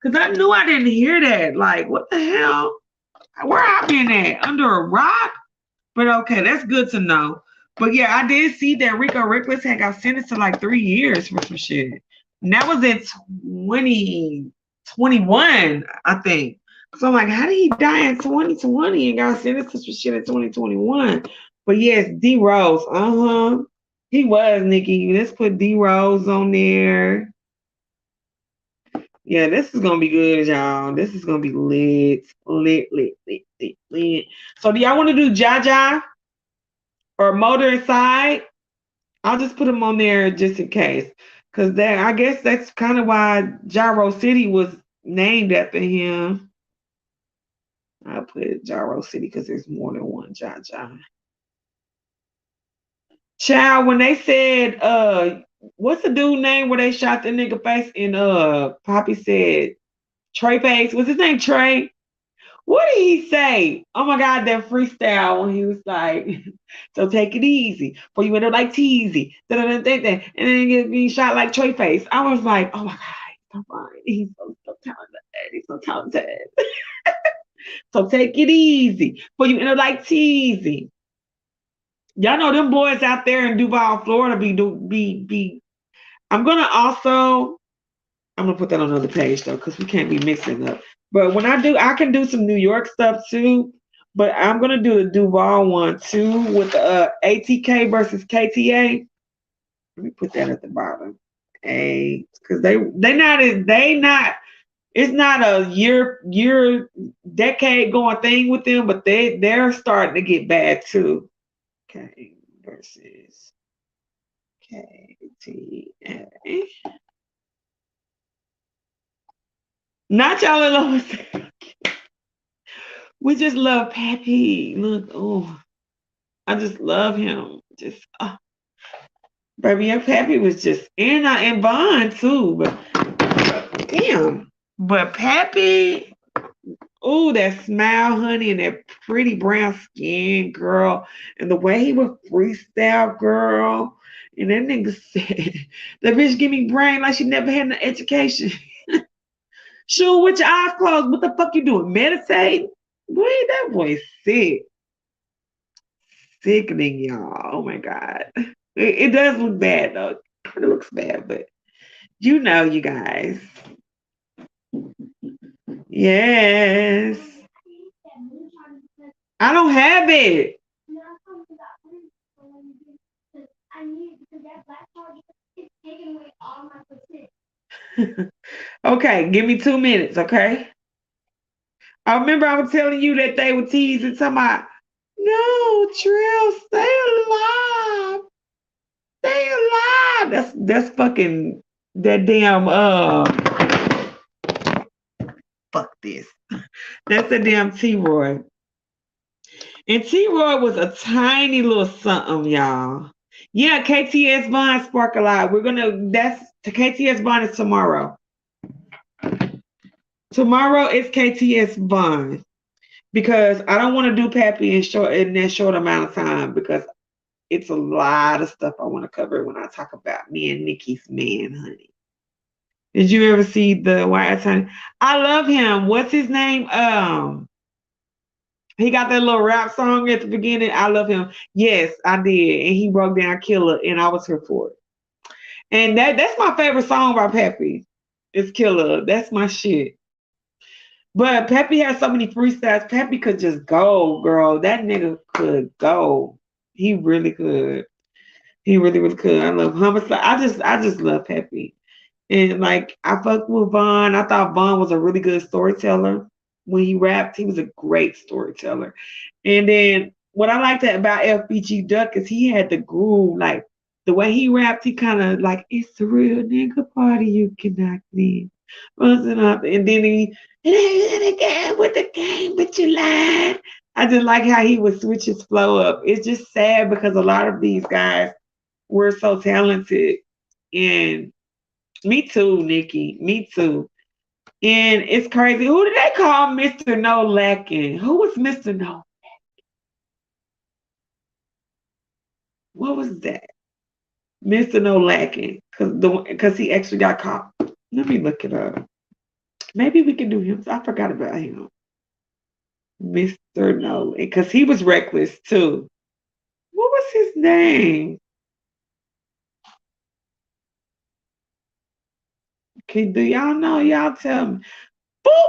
Because I knew I didn't hear that. Like, what the hell? Where I been at? Under a rock? But okay, that's good to know. But yeah, I did see that Rico Reckless had got sentenced to like 3 years for some shit. And that was in 2021, I think. So I'm like, how did he die in 2020 and got sentenced to some shit in 2021? But yes, D Rose. Uh-huh. He was, Nikki. Let's put D Rose on there. Yeah, this is gonna be good, y'all. This is gonna be lit, lit, lit, lit, lit, lit. So do y'all want to do Jaja or Motor Inside? I'll just put them on there just in case. Cause that I guess that's kind of why Gyro City was named after him. I'll put Gyro City because there's more than one Jaja. Child, when they said what's the dude name where they shot the nigga face and Poppy said Trey Face, was his name Trey? What did he say? Oh my God, that freestyle when he was like, so take it easy. For you end up like Teasy. And then get being shot like Trey Face. I was like, oh my God, he's so fine. He's so talented. He's so talented. So take it easy. For you end up like Teasy. Y'all know them boys out there in Duval, Florida be. I'm gonna also I'm gonna put that on another page though, because we can't be mixing up. But when I do, I can do some New York stuff too. But I'm gonna do the Duval one too with ATK versus KTA. Let me put that at the bottom. Because they not. It's not a year decade going thing with them, but they're starting to get bad too. Okay, versus KTA. Not y'all in love with. We just love Pappy. Look, oh, I just love him. Just, baby, your Pappy was just and Vaughn too. But damn, but Pappy, oh, that smile, honey, and that pretty brown skin, girl, and the way he would freestyle, girl. And that nigga said, "That bitch give me brain like she never had an education." Sure, with your eyes closed, what the fuck you doing? Meditating? Boy, that boy sick. Sickening, y'all. Oh my God. It does look bad though. It looks bad, but you know, you guys. Yes. I don't have it. Okay, give me 2 minutes, okay? I remember I was telling you that they were teasing talking about, no, Trill, stay alive. Stay alive. That's fucking that damn fuck this. That's the damn T-Roy. And T-Roy was a tiny little something, y'all. Yeah, KTS Bond spark a lot. That's KTS Bond is tomorrow. Tomorrow is KTS Bond. Because I don't want to do Pappy in that short amount of time because it's a lot of stuff I want to cover when I talk about me and Nikki's man, honey. Did you ever see the White Honey? I love him. What's his name? He got that little rap song at the beginning. I love him. Yes, I did. And he broke down Killer, and I was here for it. And that's my favorite song by Pappy. It's Killer. That's my shit. But Pappy has so many freestyles. Pappy could just go, girl. That nigga could go. He really could. He really, really could. I love Homicide. I just love Pappy. And like I fucked with Vaughn. I thought Vaughn was a really good storyteller. When he rapped, he was a great storyteller. And then what I liked about FBG Duck is he had the groove, like the way he rapped, he kind of like, it's the real nigga party, you cannot leave. And then he again with the game, but you lied. I just like how he would switch his flow up. It's just sad because a lot of these guys were so talented. And me too, Nikki. Me too. And it's crazy. Who did they call Mr. No Lacking? Who was Mr. No? What was that? Mr. No Lacking. Because he actually got caught. Let me look it up. Maybe we can do him. I forgot about him. Mr. No, because he was reckless too. What was his name? Do y'all know? Y'all tell me. Boop!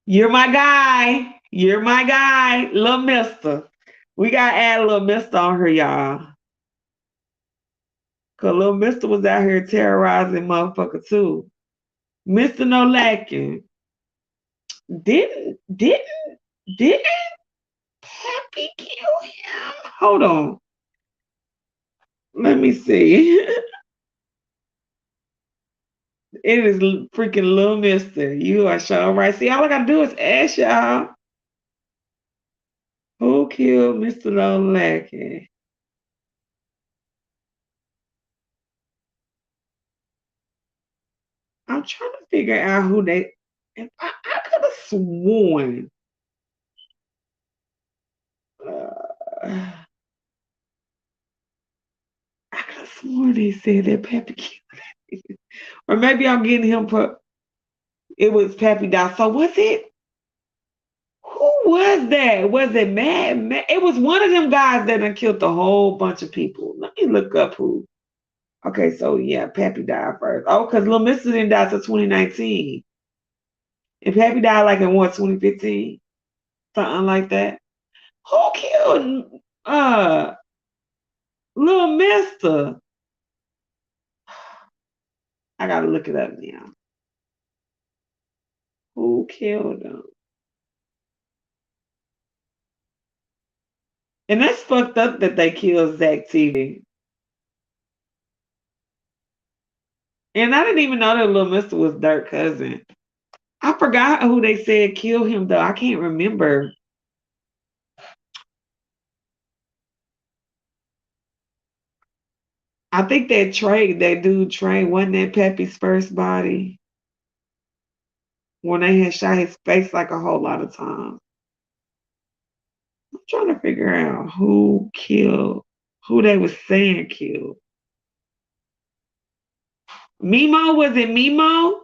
You're my guy. You're my guy, Little Mister. We gotta add a Little Mister on here, y'all. Cause Little Mister was out here terrorizing motherfucker too. Mr. No Lacking. Didn't Pappy kill him? Hold on. Let me see. It is freaking Little Mister. You are sure right. See, all I gotta do is ask y'all. Who killed Mr. No Lacking? I'm trying to figure out who they. If I could have sworn. I could have sworn they said that Pappy killed him. Or maybe I'm getting him put. It was Pappy Doc. So was it? Who was that? Was it Mad? It was one of them guys that done killed a whole bunch of people. Let me look up who. Okay, so yeah, Pappy died first. Oh, because Little Mister didn't die till 2019. And Pappy died like in what, 2015? Something like that. Who killed Little Mister? I gotta look it up now. Who killed him? And that's fucked up that they killed Zach TV. And I didn't even know that Little Mister was Dirk's cousin. I forgot who they said killed him though. I can't remember. I think that dude Trey, wasn't that Peppy's first body? When they had shot his face like a whole lot of times. I'm trying to figure out who they was saying killed. Mimo, was it Mimo?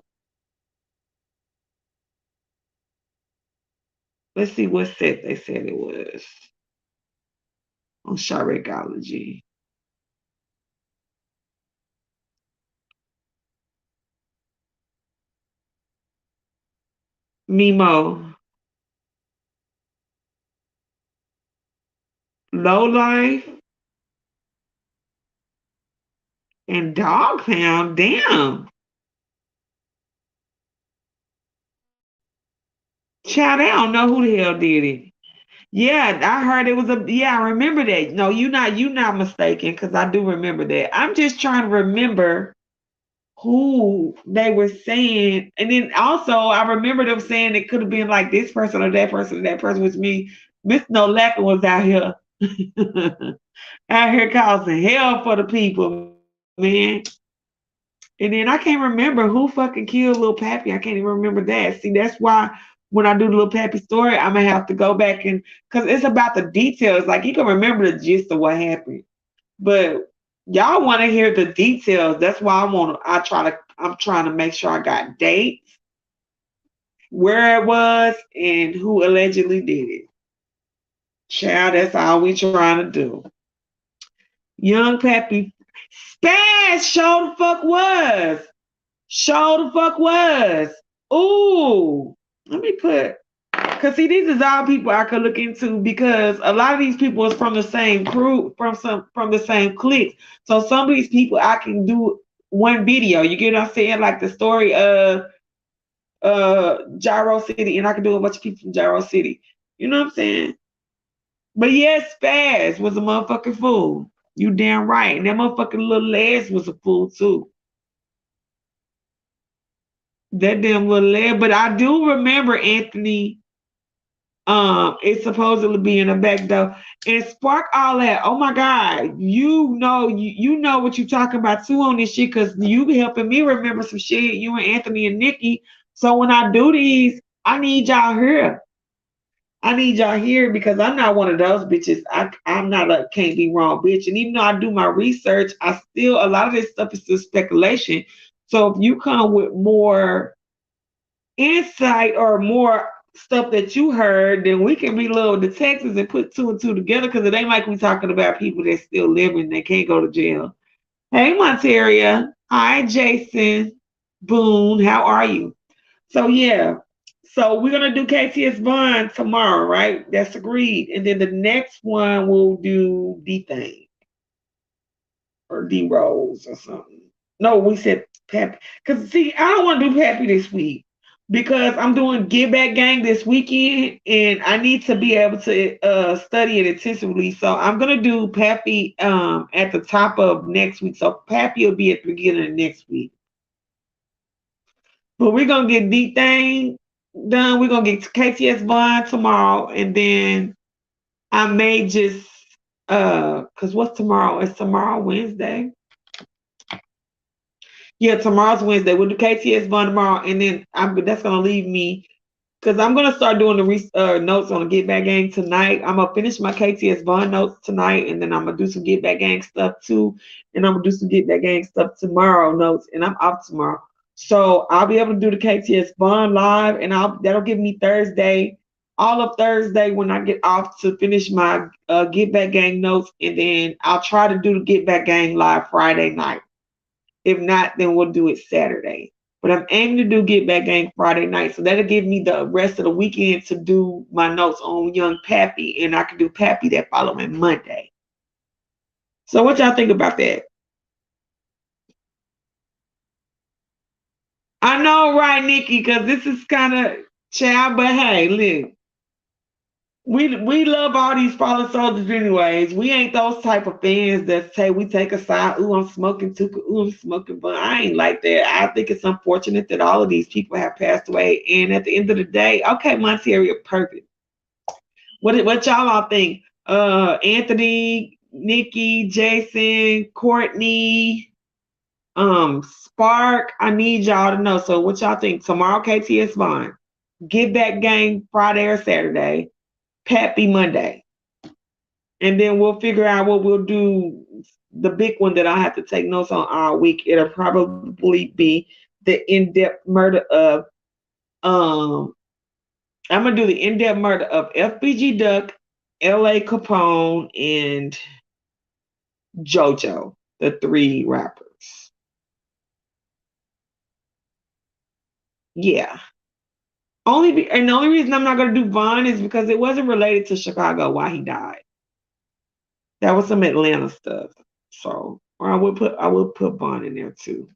Let's see what set they said it was on Chiraqology. Mimo. Low Life and Dog Pound. Damn. Child, I don't know who the hell did it. Yeah, I heard it was I remember that. No, you not mistaken, because I do remember that. I'm just trying to remember who they were saying. And then also I remember them saying it could have been like this person or that person, was me. Miss No Lacker was out here out here causing hell for the people, man. And then I can't remember who fucking killed Lil Pappy. I can't even remember that. See, that's why when I do the Lil Pappy story, I'm gonna have to go back and because it's about the details. Like you can remember the gist of what happened, but y'all want to hear the details. That's why I'm trying to make sure I got dates, where it was, and who allegedly did it. Child, that's all we trying to do. Young Pappy Spaz show the fuck was. Show the fuck was. Ooh. Let me put, because see, these is all people I could look into because a lot of these people is from the same crew, from the same cliques. So some of these people I can do one video. You get what I'm saying? Like the story of Gyro City, and I can do a bunch of people from Gyro City. You know what I'm saying? But yes, Spaz was a motherfucking fool. You damn right. And that motherfucking little Les was a fool too. That damn little lad. But I do remember Anthony. It's supposedly being a back door and spark all that. Oh my God, you know what you're talking about too on this shit because you be helping me remember some shit. You and Anthony and Nikki. So when I do these, I need y'all here. I need y'all here because I'm not one of those bitches. I'm not a can't be wrong bitch. And even though I do my research, I still a lot of this stuff is still speculation. So if you come with more insight or more stuff that you heard, then we can be little detectives and put two and two together because it ain't like we talking about people that still living that can't go to jail. Hey, Monteria. Hi, Jason Boone. How are you? So yeah. So we're gonna do KTS Bond tomorrow, right? That's agreed. And then the next one we'll do D Thing or D Rose or something. No, we said Pappy. Cause see, I don't want to do Pappy this week because I'm doing Get Back Gang this weekend, and I need to be able to study it intensively. So I'm gonna do Pappy at the top of next week. So Pappy will be at the beginning of next week. But we're gonna get D Thing done. We're gonna get KTS Bond tomorrow, and then I may just cause what's tomorrow? Is tomorrow Wednesday? Yeah, tomorrow's Wednesday. We'll do KTS Bond tomorrow, and then that's gonna leave me because I'm gonna start doing the notes on the Get Back Gang tonight. I'm gonna finish my KTS Bond notes tonight, and then I'm gonna do some Get Back Gang stuff too, and I'm gonna do some Get Back Gang stuff tomorrow notes, and I'm off tomorrow, so I'll be able to do the KTS Bond live, and that'll give me Thursday, all of Thursday when I get off to finish my Get Back Gang notes, and then I'll try to do the Get Back Gang live Friday night. If not, then we'll do it Saturday. But I'm aiming to do Get Back Gang Friday night. So that'll give me the rest of the weekend to do my notes on Young Pappy. And I can do Pappy that following Monday. So what y'all think about that? I know, right, Nikki, because this is kind of child, but hey, look. We love all these fallen soldiers anyways. We ain't those type of fans that say we take a side. Ooh, I'm smoking Tuka. Ooh, I'm smoking Bun. I ain't like that. I think it's unfortunate that all of these people have passed away. And at the end of the day, okay, Monteria, perfect. What y'all all think? Anthony, Nikki, Jason, Courtney, Spark. I need y'all to know. So what y'all think? Tomorrow, KTS Bond. Get Back Gang Friday or Saturday. Pappy Monday. And then we'll figure out what we'll do. The big one that I have to take notes on all week, it'll probably be the in-depth murder of I'm gonna do the in-depth murder of FBG Duck, LA Capone, and JoJo, the three rappers. Yeah. And the only reason I'm not gonna do Vaughn is because it wasn't related to Chicago why he died. That was some Atlanta stuff. So, or I would put Vaughn in there too.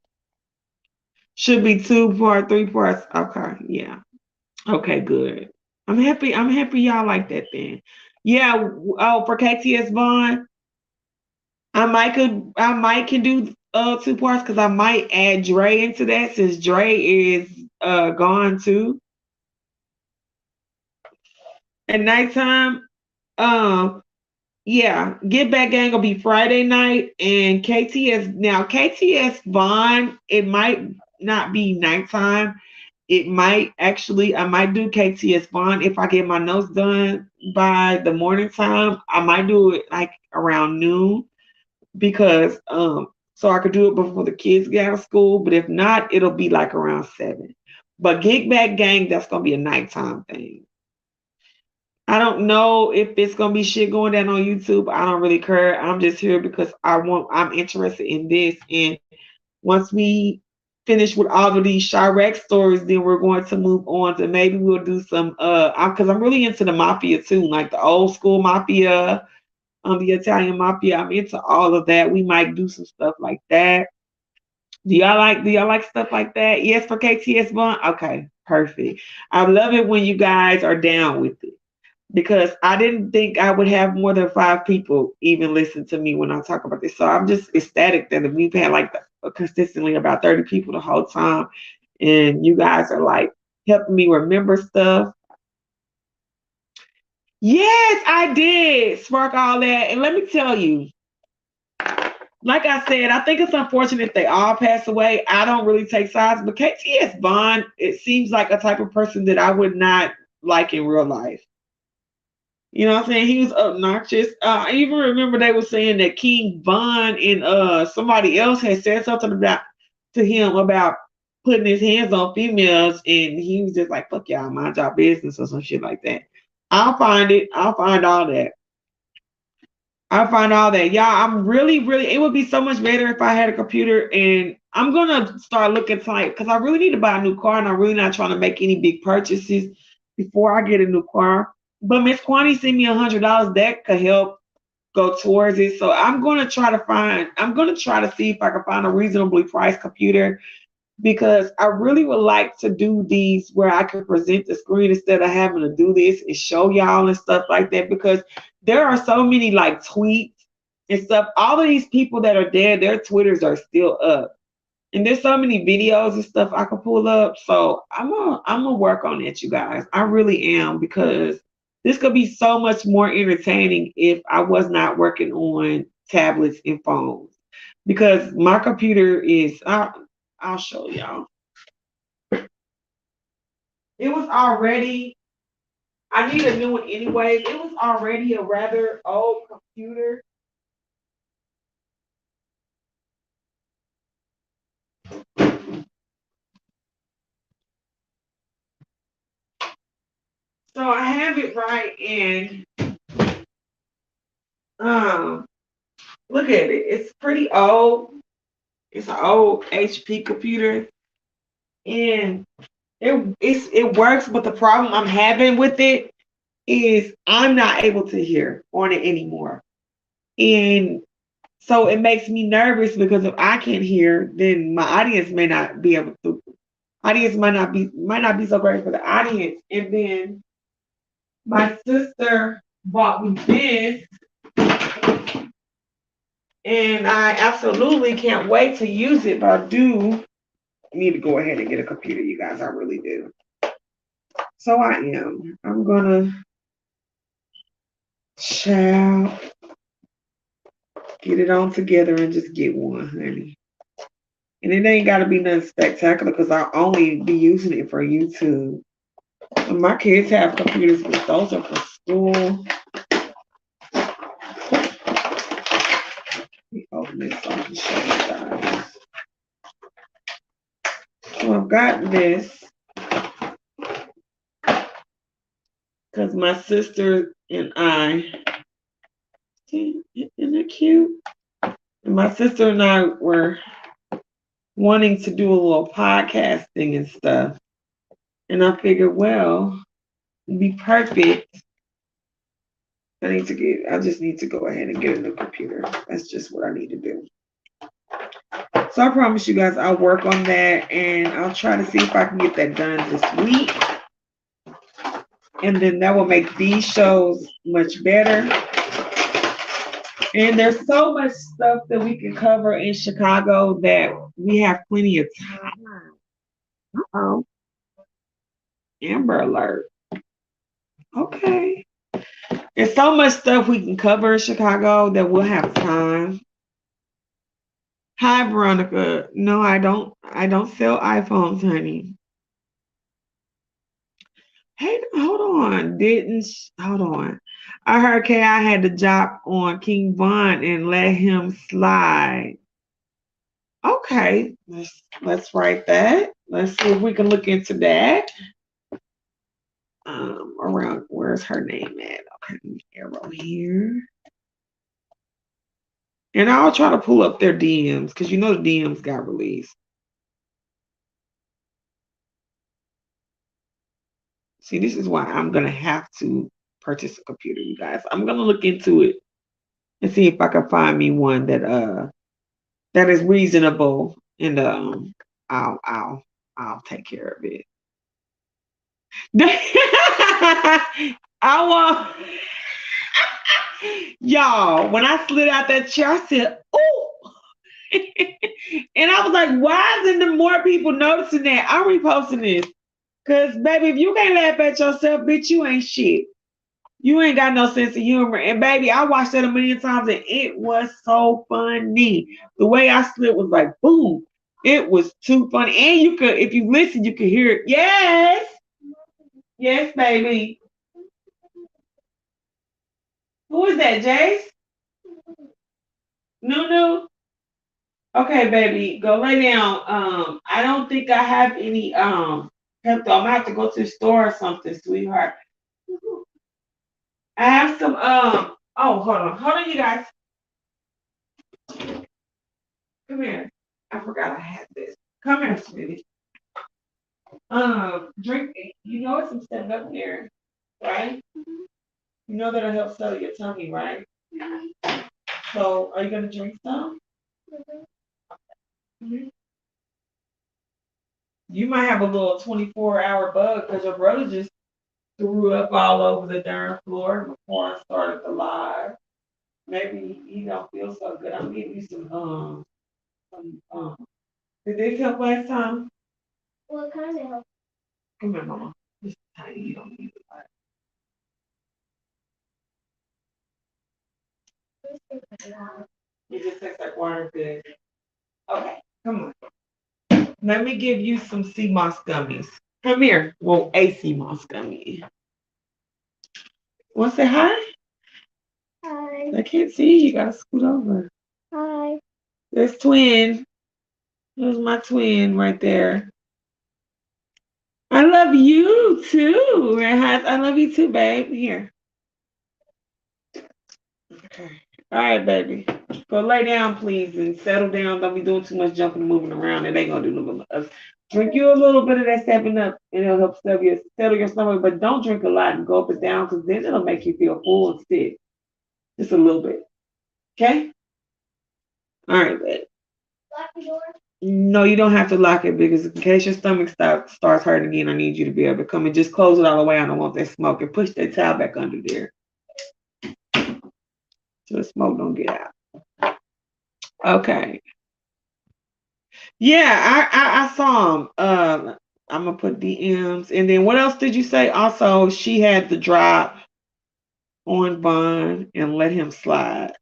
Should be 2 part, 3 parts. Okay, yeah. Okay, good. I'm happy. I'm happy y'all like that then. Yeah. Oh, for KTS Vaughn, I might can do 2 parts because I might add Dre into that since Dre is gone too. At nighttime, um, yeah, Get Back Gang will be Friday night, and KTS Vaughn, it might not be nighttime. It might actually, I might do KTS Vaughn if I get my notes done by the morning time. I might do it like around noon because so I could do it before the kids get out of school. But if not, it'll be like around 7. But Get Back Gang, that's gonna be a nighttime thing. I don't know if it's gonna be shit going down on YouTube. I don't really care. I'm just here because I'm interested in this. And once we finish with all of these Chiraq stories, then we're going to move on to maybe we'll do some because I'm really into the mafia too, like the old school mafia, the Italian mafia. I'm into all of that. We might do some stuff like that. Do y'all like stuff like that? Yes, for KTS Bond? Okay, perfect. I love it when you guys are down with it because I didn't think I would have more than 5 people even listen to me when I talk about this. So I'm just ecstatic that we've had like consistently about 30 people the whole time. And you guys are like helping me remember stuff. Yes, I did spark all that. And let me tell you, like I said, I think it's unfortunate they all pass away. I don't really take sides, but KTS Bond, it seems like a type of person that I would not like in real life. You know what I'm saying? He was obnoxious. I even remember they were saying that King Von and somebody else had said something about to him about putting his hands on females, and he was just like, "Fuck y'all, mind your business" or some shit like that. I'll find it. I'll find all that. I'll find all that. Y'all, I'm really, really. It would be so much better if I had a computer, and I'm gonna start looking like because I really need to buy a new car, and I'm really not trying to make any big purchases before I get a new car. But Miss Quanti sent me $100 that could help go towards it. So I'm gonna try to see if I can find a reasonably priced computer because I really would like to do these where I can present the screen instead of having to do this and show y'all and stuff like that because there are so many like tweets and stuff. All of these people that are dead, their Twitters are still up. And there's so many videos and stuff I can pull up. So I'm gonna work on it, you guys. I really am because this could be so much more entertaining if I was not working on tablets and phones. Because my computer is I'll show y'all. It was already I need a new one anyways. It was already a rather old computer. So I have it right and um look at it. It's pretty old. It's an old HP computer, and it works. But the problem I'm having with it is I'm not able to hear on it anymore, and so it makes me nervous because if I can't hear, then my audience may not be able to. Audience might not be so great for the audience, and then my sister bought me this, and I absolutely can't wait to use it. But I do need to go ahead and get a computer, you guys. I really do. So I am. I'm gonna shall get it on together and just get one, honey. And it ain't gotta be nothing spectacular because I'll only be using it for YouTube. And my kids have computers, but those are for school. Let me open this so I can show you guys. So I've got this because my sister and I, isn't it cute? And my sister and I were wanting to do a little podcasting and stuff. And I figured, well, it'd be perfect. I just need to go ahead and get a new computer. That's just what I need to do. So I promise you guys I'll work on that and I'll try to see if I can get that done this week. And then that will make these shows much better. And there's so much stuff that we can cover in Chicago that we have plenty of time. Uh-oh. Amber alert. Okay. There's so much stuff we can cover in Chicago that we'll have time. Hi, Veronica. No, I don't sell iPhones, honey. Hey, hold on. Hold on. I heard KI had the job on King Von and let him slide. Okay, let's write that. Let's see if we can look into that. Around where's her name at? Okay, arrow here. And I'll try to pull up their DMs because you know the DMs got released. See, this is why I'm gonna have to purchase a computer, you guys. I'm gonna look into it and see if I can find me one that is reasonable, and I'll take care of it. I want y'all. When I slid out that chair, I said, "Ooh," and I was like, "Why isn't there more people noticing that?" I'm reposting this because, baby, if you can't laugh at yourself, bitch, you ain't shit. You ain't got no sense of humor. And baby, I watched that a million times and it was so funny. The way I slid was like, boom. It was too funny. And you could, if you listen, you could hear it. Yes. Yes, baby. Who is that, Jace? Nunu? Okay, baby, go lay down. I don't think I have any Pepto. I'm gonna have to go to the store or something, sweetheart. I have some oh, hold on, you guys. Come here. I forgot I had this. Come here, sweetie. Drink. You know it's some stuff up there, right? You know that'll help settle your tummy, right? So, are you gonna drink some? Mm-hmm. You might have a little 24-hour bug because your brother just threw up all over the darn floor before I started the live. Maybe he don't feel so good. I'm getting you some. Did this help last time? What kind of help? Come here, Mama. Just tiny. You don't need a lot. It just tastes like water. Good. Okay, come on. Let me give you some sea moss gummies. Come here. Well, a sea moss gummy. Want to say hi? Hi. I can't see you. You gotta scoot over. Hi. There's twin. There's my twin right there. I love you too. I love you too, babe. Here. Okay. All right, baby. Go lay down, please, and settle down. Don't be doing too much jumping and moving around. It ain't gonna do nothing. Drink you a little bit of that 7-Up, and it'll help settle your stomach. But don't drink a lot and go up and down, because then it'll make you feel full and sick. Just a little bit. Okay? All right, babe. Lock the door? No, you don't have to lock it, because in case your stomach starts hurting again, I need you to be able to come and just close it all the way. I don't want that smoke. And push that towel back under there so the smoke don't get out. Okay. Yeah, I saw him. I'm gonna put DMs, and then what else did you say? Also, she had to drop on Vaughn and let him slide.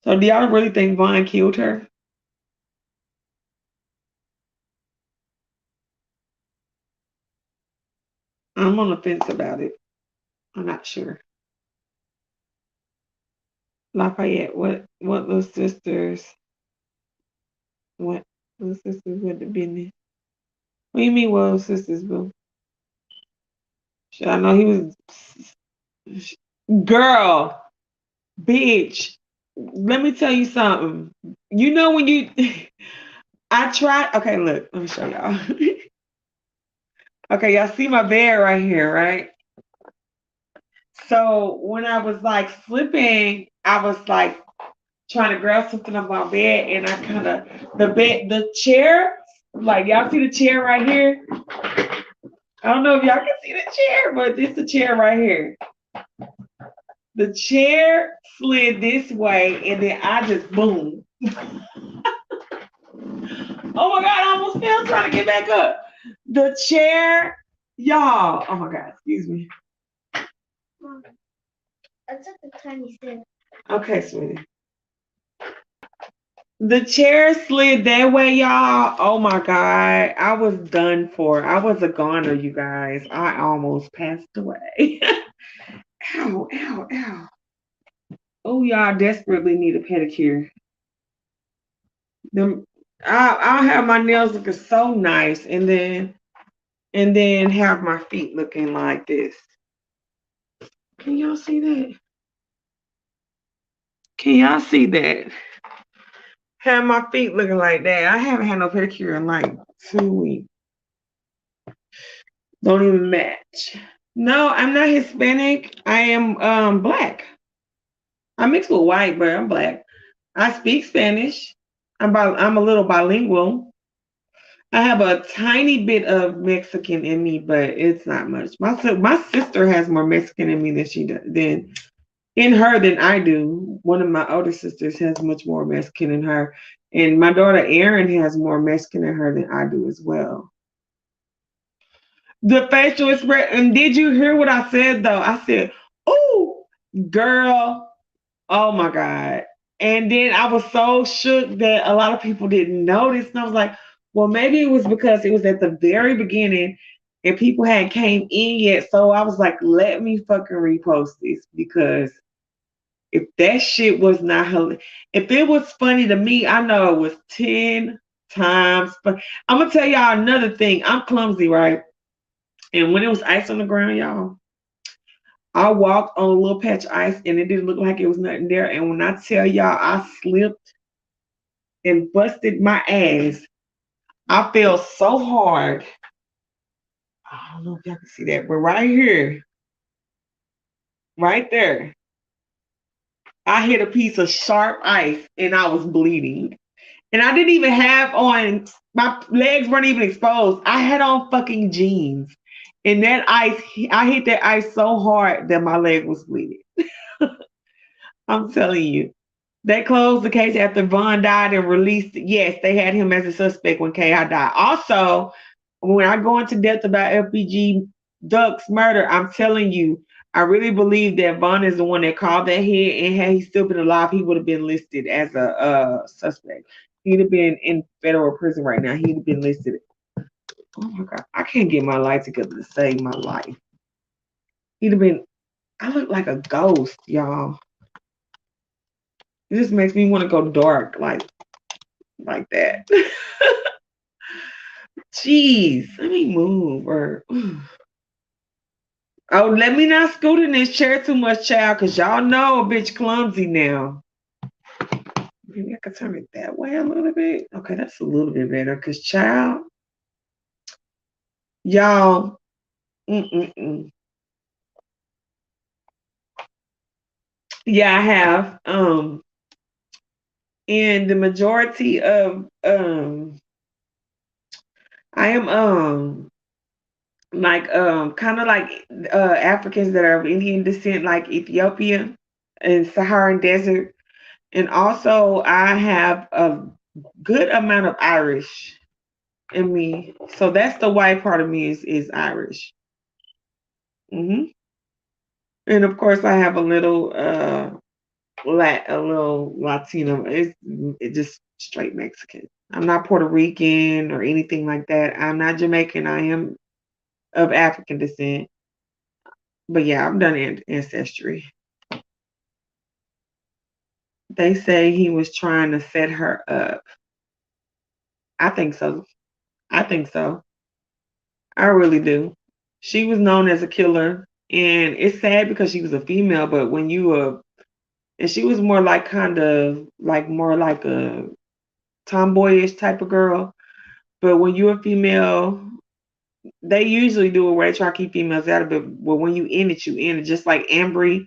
So, do y'all really think Vaughn killed her? I'm on the fence about it. I'm not sure. Lafayette, what little sisters? What little sisters with the business? What do you mean, what little sisters, boo? Should I know he was girl, bitch? Let me tell you something. You know when you I tried. Okay, look, let me show y'all. Okay, y'all see my bed right here, right? So when I was like flipping, I was like trying to grab something on my bed, and I kind of the chair, like y'all see the chair right here. I don't know if y'all can see the chair, but this is the chair right here. The chair slid this way, and then I just boom. Oh my God, I almost fell trying to get back up. The chair, y'all. Oh my God, excuse me. That's just a tiny thing. Okay, sweetie. The chair slid that way, y'all. Oh my God. I was done for. I was a goner, you guys. I almost passed away. Ow, ow, ow. Oh, y'all desperately need a pedicure. I'll have my nails looking so nice, and then have my feet looking like this. Can y'all see that? Can y'all see that? Have my feet looking like that. I haven't had no pedicure in like 2 weeks. Don't even match. No, I'm not Hispanic. I am black. I mix with white, but I'm black. I speak Spanish. I'm a little bilingual. I have a tiny bit of Mexican in me, but it's not much. My sister has more Mexican in me than I do. One of my older sisters has much more Mexican in her, and my daughter Erin has more Mexican in her than I do as well. The facial expression. And did you hear what I said though? I said, "Oh, girl, oh my God." And then I was so shook that a lot of people didn't notice. And I was like, well, maybe it was because it was at the very beginning and people hadn't came in yet. So I was like, let me fucking repost this, because if that shit was not if it was funny to me, I know it was 10 times. But I'm gonna tell y'all another thing. I'm clumsy, right? And when it was ice on the ground, y'all, I walked on a little patch of ice and it didn't look like it was nothing there. And when I tell y'all I slipped and busted my ass, I fell so hard. I don't know if y'all can see that, but right here, right there, I hit a piece of sharp ice and I was bleeding. And I didn't even have on, my legs weren't even exposed. I had on fucking jeans. And that ice, I hit that ice so hard that my leg was bleeding. I'm telling you. They closed the case after Vaughn died and released. Yes, they had him as a suspect when KI died. Also, when I go into depth about FBG Duck's murder, I'm telling you, I really believe that Vaughn is the one that called that head, and had he still been alive, he would have been listed as a suspect. He'd have been in federal prison right now. He'd have been listed. Oh my God, I can't get my life together to save my life. He'd have been. I look like a ghost, y'all. It just makes me want to go dark, like that. Jeez, let me move. Or Oh, let me not scoot in this chair too much, child, because y'all know a bitch clumsy now. Maybe I could turn it that way a little bit. Okay, that's a little bit better. Because, child, y'all, mm-mm-mm. Yeah, I have. And the majority of I am like kind of like Africans that are of Indian descent, like Ethiopia and Saharan Desert. And also I have a good amount of Irish in me. So that's the white part of me is Irish. Hmm. And of course I have a little a little Latino. It's just straight Mexican. I'm not Puerto Rican or anything like that. I'm not Jamaican. I am of African descent. But yeah, I've done ancestry. They say he was trying to set her up. I think so. I think so. I really do. She was known as a killer, and it's sad because she was a female. But when you and she was more like kind of like more like a tomboyish type of girl. But when you're a female, they usually do it where they try to keep females out of it. But when you in it, you in it. Just like Ambry,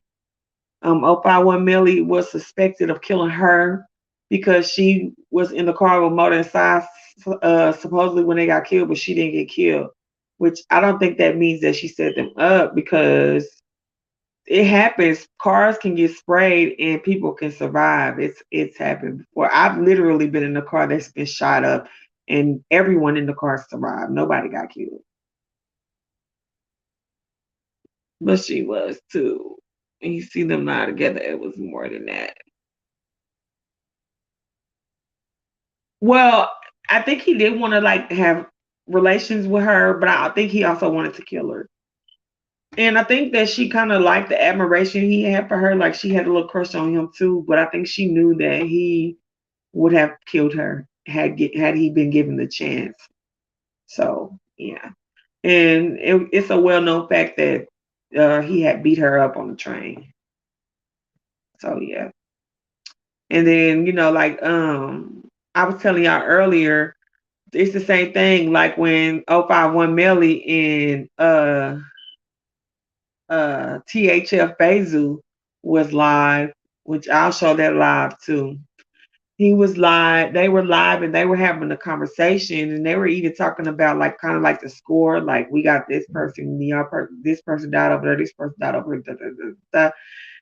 051 Millie was suspected of killing her because she was in the car with Motor and Size, supposedly when they got killed, but she didn't get killed. Which I don't think that means that she set them up because it happens. Cars can get sprayed and people can survive. It's happened before. I've literally been in a car that's been shot up and everyone in the car survived. Nobody got killed. But she was too. And you see them now together, it was more than that. Well, I think he did want to like have relations with her, but I think he also wanted to kill her. And I think that she kind of liked the admiration he had for her. Like she had a little crush on him too, but I think she knew that he would have killed her had he been given the chance. So yeah, and it's a well known fact that he had beat her up on the train. So yeah, and then like I was telling y'all earlier, it's the same thing. Like when 051 Melly and THF Bezu was live, which I'll show that live too. He was live, they were live and they were having a conversation and they were even talking about like kind of like the score, like we got this person, this person died over there, this person died over there, da, da, da, da.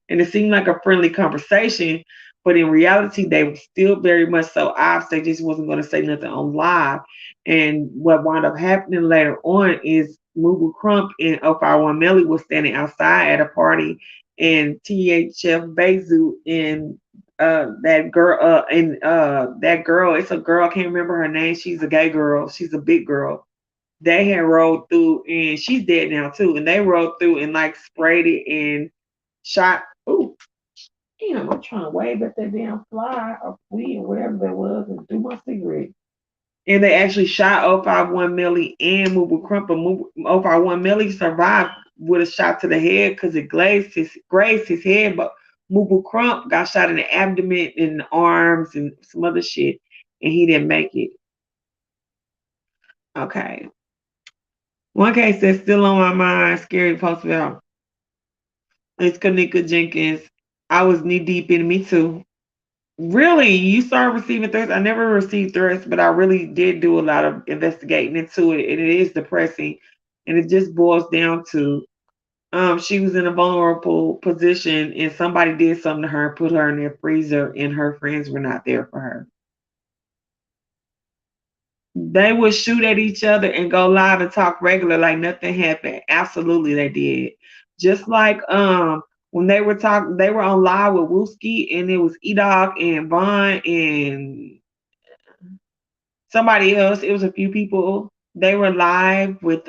And it seemed like a friendly conversation, but in reality, they were still very much so off. They just wasn't going to say nothing on live. And what wound up happening later on is Mugu Crump and 051 Melly was standing outside at a party, and THF Bezu and that girl that girl, it's a girl, I can't remember her name. She's a gay girl. She's a big girl. They had rolled through, and she's dead now too. And they rolled through and like sprayed it and shot. Ooh, damn! I'm trying to wave at that damn fly or flea or whatever that was and do my cigarette. And they actually shot 051 Millie and Mubu Crump. But 051 Millie survived with a shot to the head because it grazed his head. But Mubu Crump got shot in the abdomen, in the arms, and some other shit, and he didn't make it. Okay. One case that's still on my mind, scary post about. It's Kanika Jenkins. I was knee deep in Me Too. Really, you started receiving threats. I never received threats, but I really did do a lot of investigating into it, and it is depressing. And it just boils down to she was in a vulnerable position, and somebody did something to her, put her in their freezer, and her friends were not there for her. They would shoot at each other and go live and talk regular like nothing happened. Absolutely, they did. Just like when they were on live with Wooski, and it was Edog and Vaughn and somebody else. It was a few people. They were live with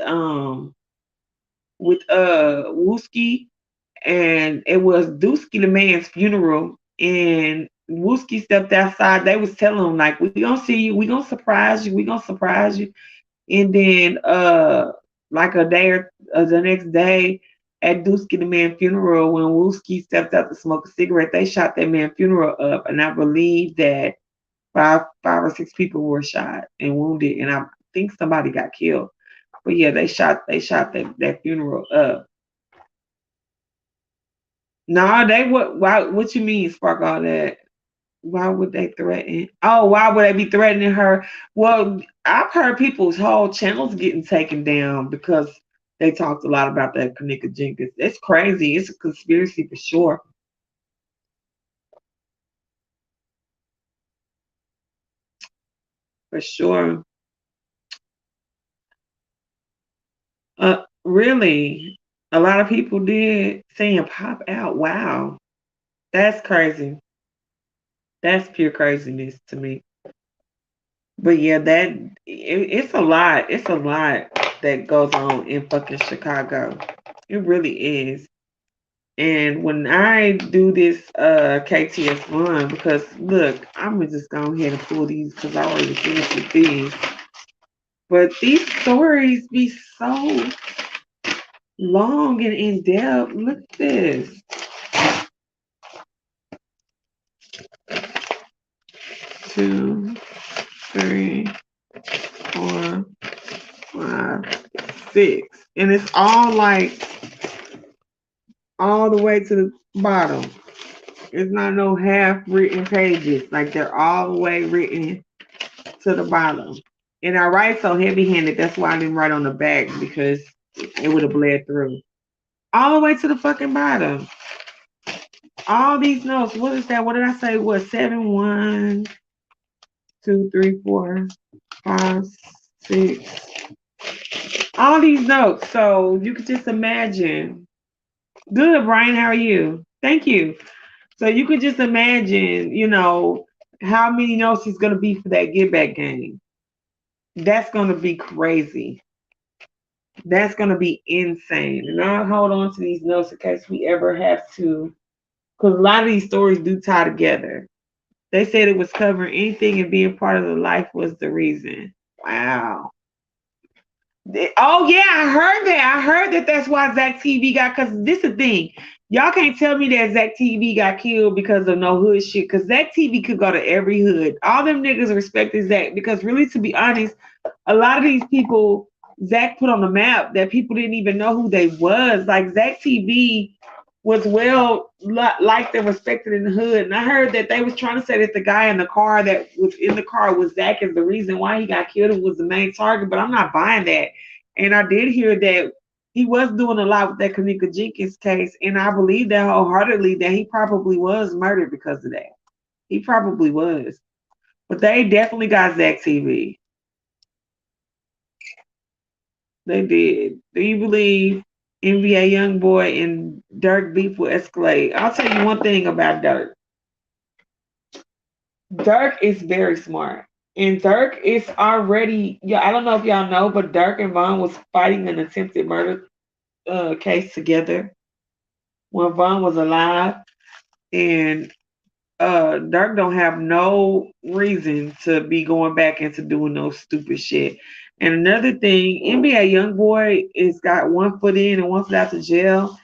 Wooski, and it was Dusky the man's funeral, and Wooski stepped outside. They was telling him like, "We gonna see you. We gonna surprise you. We gonna surprise you." And then like a day or the next day, at Dusky the man funeral when Wooski stepped out to smoke a cigarette. They shot that man funeral up, and I believe that five or six people were shot and wounded, and I think somebody got killed. But yeah, they shot that funeral up. No, they what? Why? What you mean, spark all that? Why would they threaten? Oh, why would they be threatening her? Well, I've heard people's whole channels getting taken down because they talked a lot about that Kanika Jenkins. It's crazy. It's a conspiracy for sure. For sure. Really, a lot of people did saying pop out. Wow, that's crazy. That's pure craziness to me. But yeah, it's a lot. It's a lot that goes on in fucking Chicago. It really is. And when I do this KTS run, because look, I'm gonna just go ahead and pull these because I already finished with these. But these stories be so long and in depth. Look at this. 2, 3, 4, 5, 6. And it's all like all the way to the bottom. It's not no half written pages. Like they're all the way written to the bottom. And I write so heavy handed, that's why I didn't write on the back because it would have bled through. All the way to the fucking bottom. All these notes. What is that? What did I say? What 7, 1, 2, 3, 4, 5, 6. All these notes. So you could just imagine. Good, Brian. How are you? Thank you. So you could just imagine, how many notes is going to be for that get back game. That's going to be crazy. That's going to be insane. And I'll hold on to these notes in case we ever have to, because a lot of these stories do tie together. They said it was covering anything and being part of the life was the reason. Wow. Oh yeah, I heard that. I heard that that's why Zach TV got. Because this is the thing, y'all can't tell me that Zach TV got killed because of no hood shit. Because Zach TV could go to every hood. All them niggas respected Zach because really, to be honest, a lot of these people Zach put on the map that people didn't even know who they was. Like Zach TV was well liked and respected in the hood. And I heard that they was trying to say that the guy in the car that was in the car was Zach is the reason why he got killed and was the main target, but I'm not buying that. And I did hear that he was doing a lot with that Kanika Jenkins case, and I believe that wholeheartedly that he probably was murdered because of that. He probably was. But they definitely got Zach TV. They did. Do you believe NBA YoungBoy and Dirk beef will escalate? I'll tell you one thing about Dirk. Dirk is very smart. And Dirk is already, yeah, I don't know if y'all know, but Dirk and Vaughn was fighting an attempted murder case together when Vaughn was alive. And Dirk don't have no reason to be going back into doing no stupid shit. And another thing, NBA YoungBoy is got one foot in and one foot out to jail.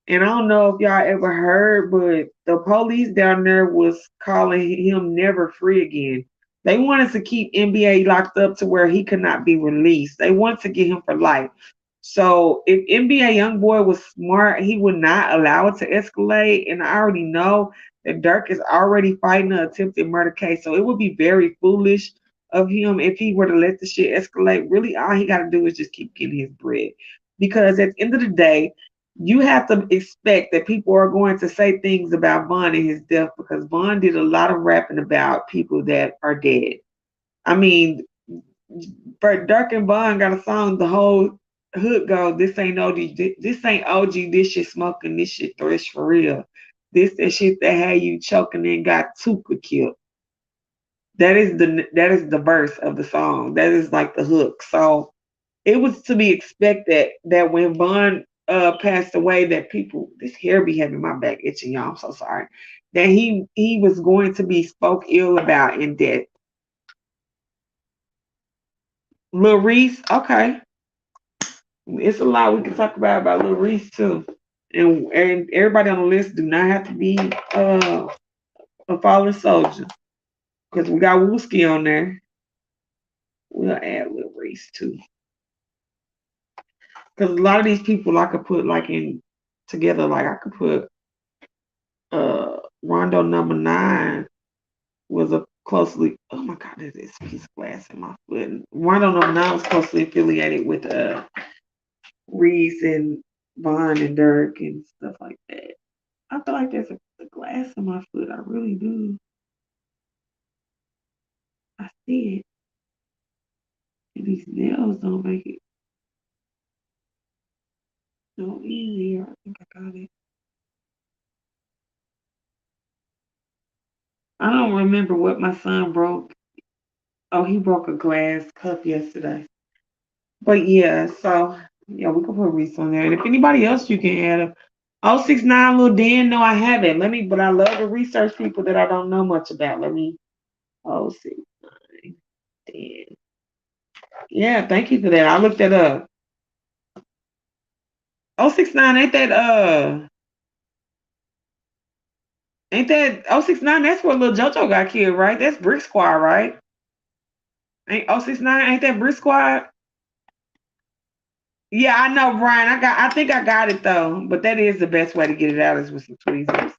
And I don't know if y'all ever heard, but the police down there was calling him never free again. They wanted to keep NBA locked up to where he could not be released. They wanted to get him for life. So if NBA YoungBoy was smart, he would not allow it to escalate. And I already know that Dirk is already fighting an attempted murder case. So it would be very foolish of him if he were to let the shit escalate. Really, all he got to do is just keep getting his bread. Because at the end of the day, you have to expect that people are going to say things about Vaughn and his death because Vaughn did a lot of rapping about people that are dead. I mean, Dirk and Vaughn got a song, the whole hood go, this ain't OG, this shit smoking, this shit thresh for real. This that shit that had you choking and got Tuka killed. That is the verse of the song. That is like the hook. So it was to be expected that when Vaughn passed away, that people, this hair be having my back itching, y'all. I'm so sorry. That he was going to be spoke ill about in death. Lil Reese, okay. It's a lot we can talk about Lil Reese too. And everybody on the list do not have to be a fallen soldier because we got Wooski on there. We'll add Lil Reese too. Because a lot of these people I could put like in together, like I could put Rondo number 9 was a closely oh my god, there's this piece of glass in my foot. Rondo number 9 was closely affiliated with Reese and Vaughn and Dirk and stuff like that. I feel like there's a glass in my foot. I really do. I see it. And these nails don't make it no easier. I think I got it. I don't remember what my son broke. Oh, he broke a glass cup yesterday. But yeah, so yeah, we can put Reese on there. And if anybody else you can add up. 069 little Dan, no, I haven't. But I love to research people that I don't know much about. Let me 069 Dan. Yeah, thank you for that. I looked that up. 069, ain't that 069, that's where little JoJo got killed, right? That's Brick Squad, right? Ain't 069, ain't that Brick Squad? Yeah, I know, Brian. I think I got it though. But that is the best way to get it out is with some tweezers.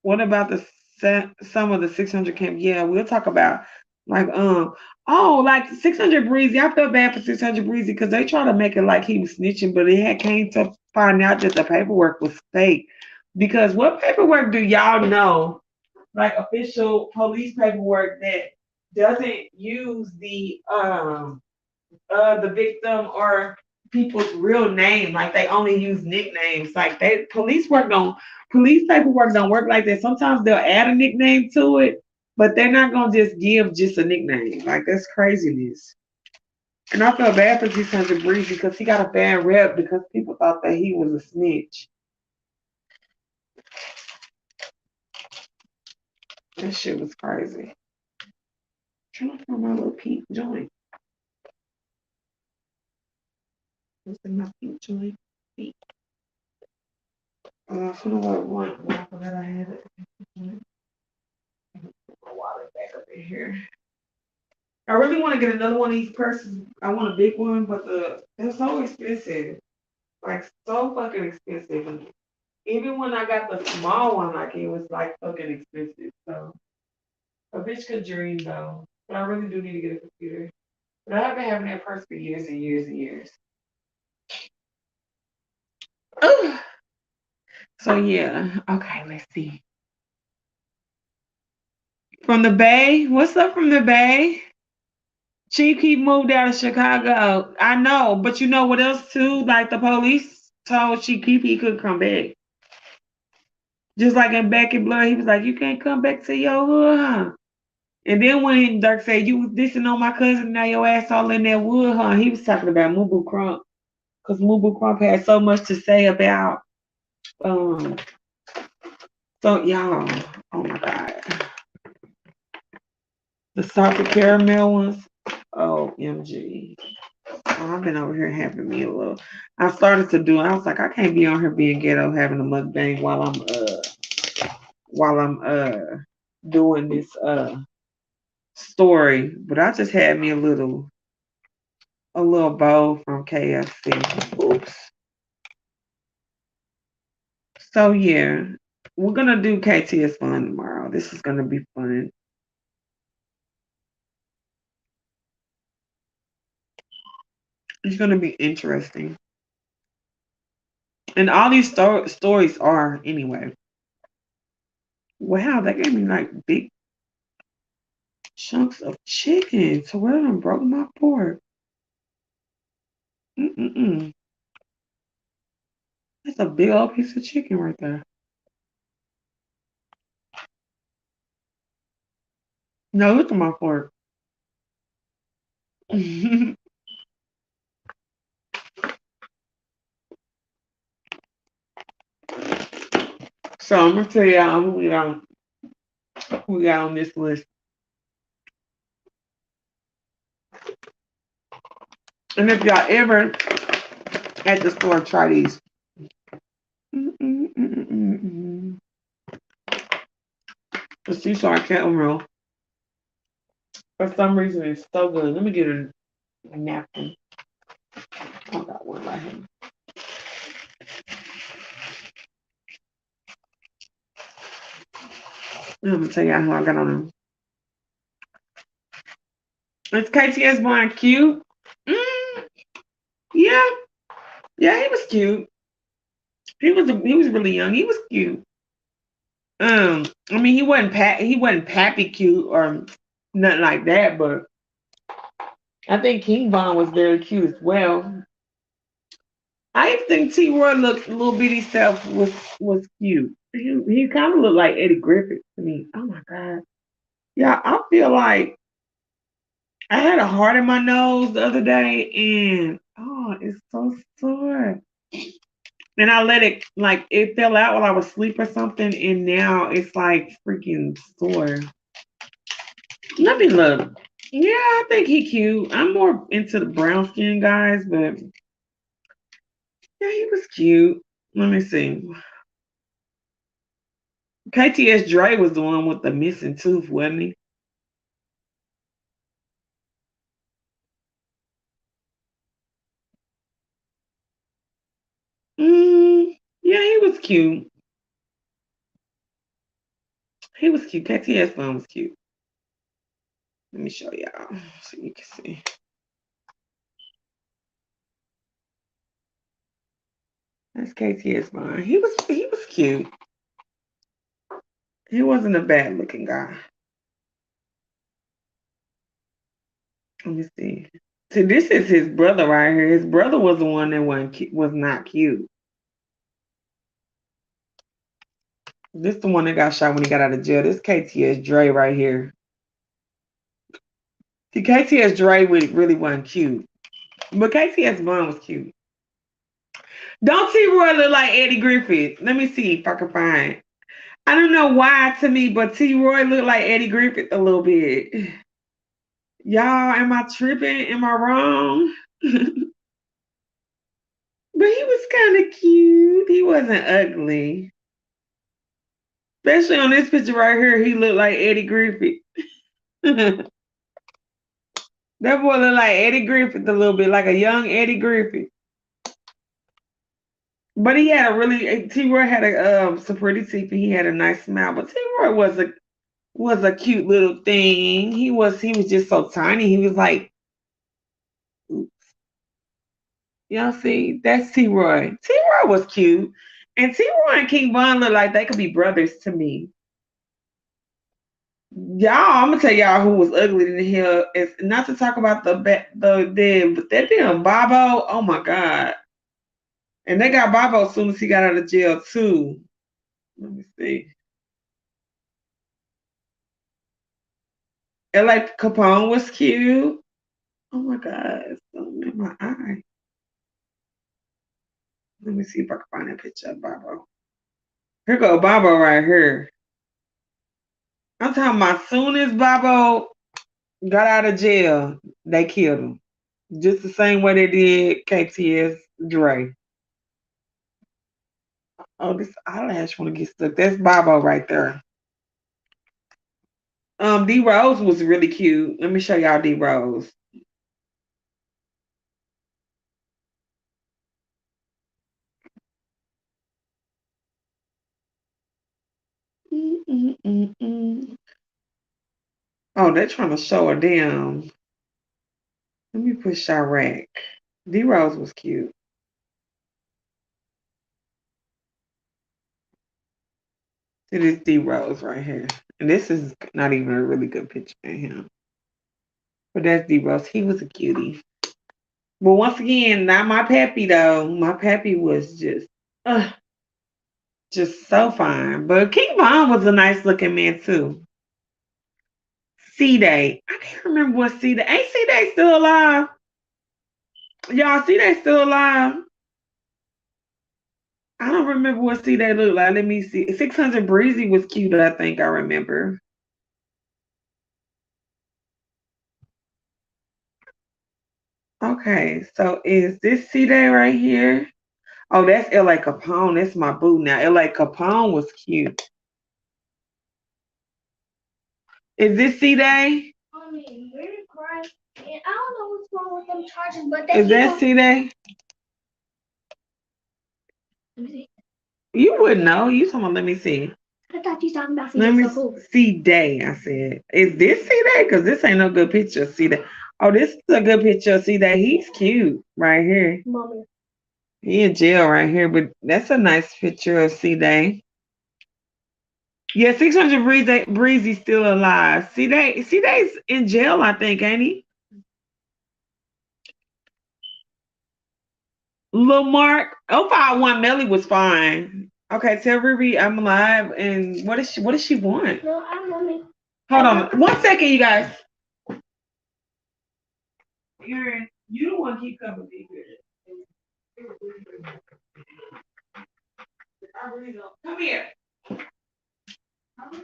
What about some of the 600 camp? Yeah, we'll talk about like like 600 Breezy. I felt bad for 600 Breezy because they try to make it like he was snitching, but it had came to find out that the paperwork was fake. Because what paperwork do y'all know? Like official police paperwork that doesn't use the victim or people's real name. Like they only use nicknames. Like police paperwork don't work like that. Sometimes they'll add a nickname to it, but they're not gonna just give just a nickname. Like that's craziness. And I feel bad for 600 Breezy because he got a bad rep because people thought that he was a snitch. That shit was crazy. I'm trying to find my little pink joint. What's in my pink joint? I forgot one. I forgot I had it. My wallet back up in here. I really want to get another one of these purses. I want a big one, but they're so expensive. Like so fucking expensive. And even when I got the small one, like it was like fucking expensive. So a bitch could dream though. But I really do need to get a computer. But I have been having that purse for years and years and years. Ugh. So yeah. Okay, let's see. From the Bay? What's up from the Bay? Chief Keef moved out of Chicago. I know, but you know what else too? Like the police told Chief Keef he could come back. Just like in Back in Blood, he was like, "You can't come back to your hood, huh?" And then when Dirk said, "You was dissing on my cousin, now your ass all in that wood, huh?" He was talking about Mubu Crump because Mubu Crump had so much to say about. Um. So y'all, oh my god, the salted caramel ones. Oh, MG. Oh, I've been over here having me a little. I started to do. I was like, I can't be on here being ghetto having a mukbang while I'm doing this story. But I just had me a little bowl from KFC. Oops. So yeah, we're gonna do KTS fun tomorrow. This is gonna be fun. It's gonna be interesting. And all these stories are anyway. Wow, that gave me like big chunks of chicken. So where done broke my fork? Mm-mm-mm. That's a big old piece of chicken right there. No, look at my fork. So I'm gonna tell y'all who we got on this list. And if y'all ever at the store, try these. The sea salt caramel. For some reason, it's so good. Let me get a napkin. I got one right here. I'm gonna tell y'all how I got on them. Is KTS Blind cute? Yeah, yeah, he was cute. He was really young. He was cute. I mean, he wasn't pappy cute or nothing like that, but I think King Von was very cute as well. I think T Roy looked little bitty self was cute. He kind of looked like Eddie Griffith to me. Oh my god. Yeah, I feel like I had a heart in my nose the other day and oh, it's so sore. And I let it like it fell out while I was asleep or something, and now it's like freaking sore. Let me look. Yeah, I think he cute. I'm more into the brown skin guys, but yeah, he was cute. Let me see. KTS Dre was the one with the missing tooth, wasn't he? Yeah, he was cute. He was cute. KTS one was cute. Let me show y'all so you can see. That's KTS one. He was cute. He wasn't a bad looking guy. Let me see. See, this is his brother right here. His brother was the one that was not cute. This the one that got shot when he got out of jail. This KTS Dre right here. See, KTS Dre really wasn't cute. But KTS Bun was cute. Don't T Roy look like Eddie Griffith? Let me see if I can find. I don't know why to me, but T Roy looked like Eddie Griffith a little bit. Y'all, am I tripping? Am I wrong? But he was kind of cute. He wasn't ugly. Especially on this picture right here, he looked like Eddie Griffith. That boy looked like Eddie Griffith a little bit, like a young Eddie Griffith. But he had a really T Roy had a some pretty teeth and he had a nice smile. But T Roy was a cute little thing. He was just so tiny. He was like, y'all see, that's T Roy. T Roy was cute. And T Roy and King Von look like they could be brothers to me. Y'all, I'm gonna tell y'all who was ugly in the hell. It's not to talk about but that damn Bobo. Oh my god! And they got Bobo as soon as he got out of jail too. Let me see. L.A. Capone was cute. Oh my god, it's something in my eye. Let me see if I can find that picture of Bobo. Here go Bobo right here. I'm talking about as soon as Bobo got out of jail, they killed him. Just the same way they did KTS Dre. Oh, this eyelash want to get stuck. That's Bobo right there. D Rose was really cute. Let me show y'all D Rose. Oh, they're trying to show her damn. Let me put Chiraq. D Rose was cute. See this D Rose right here. And this is not even a really good picture of him. But that's D Rose. He was a cutie. But once again, not my pappy though. My pappy was just so fine. But King Von was a nice looking man too. C-Day. I can't remember what C-Day. Ain't C-Day still alive? Y'all, C-Day still alive? I don't remember what C-Day looked like. Let me see. 600 Breezy was cute, I think I remember. Okay, so is this C-Day right here? Oh, that's L.A. Capone. That's my boo now. L.A. Capone was cute. Is this C-Day? I mean, we're crying. And I don't know what's wrong with them charging, but they Is that C-Day? Let me see. You wouldn't know. You talking about, let me see. I thought you talking about Let me C-Day. C-Day, I said. Is this C-Day? Because this ain't no good picture of C-Day. Oh, this is a good picture of C-Day. He's cute right here. Mommy. He in jail right here, but that's a nice picture of C-Day. Yeah, 600 Breezy's still alive. C-Day's in jail, I think, ain't he? Lil Mark, 051 Melly was fine. Okay, tell Ruby I'm alive. And what does she want? No, I'm mommy. Hold on 1 second, you guys. Aaron, you don't want to keep coming deep here. I really don't. Come here. Why do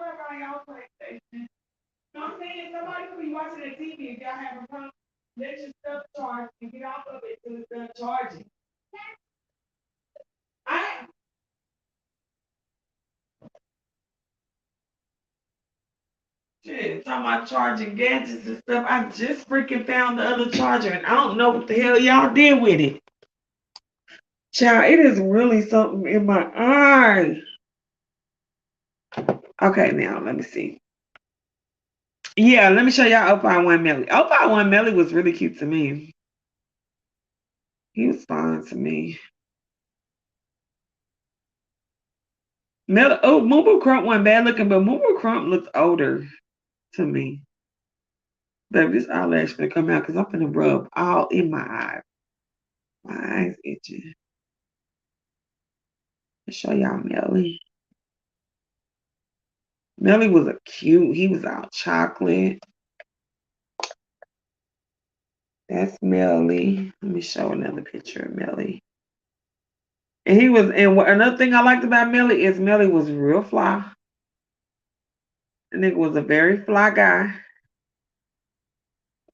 I buy y'all PlayStation? You know what I'm saying? Somebody could be watching the TV if y'all have a problem. Let your stuff charge and get off of it till it's done charging. I shit, talking about charging gadgets and stuff. I just freaking found the other charger and I don't know what the hell y'all did with it. Child, it is really something in my eye. Okay, now let me see. Yeah, let me show y'all 051 Melly. 051 Melly was really cute to me. He was fine to me. Moo Crump wasn't bad looking, but Moo Crump looks older to me. Baby, this eyelash gonna come out because I'm gonna rub all in my eye. My eyes itching. I'll show y'all Melly. Melly was a cute. He was all chocolate. That's Melly. Let me show another picture of Melly. And he was, and another thing I liked about Melly is Melly was real fly. The nigga was a very fly guy.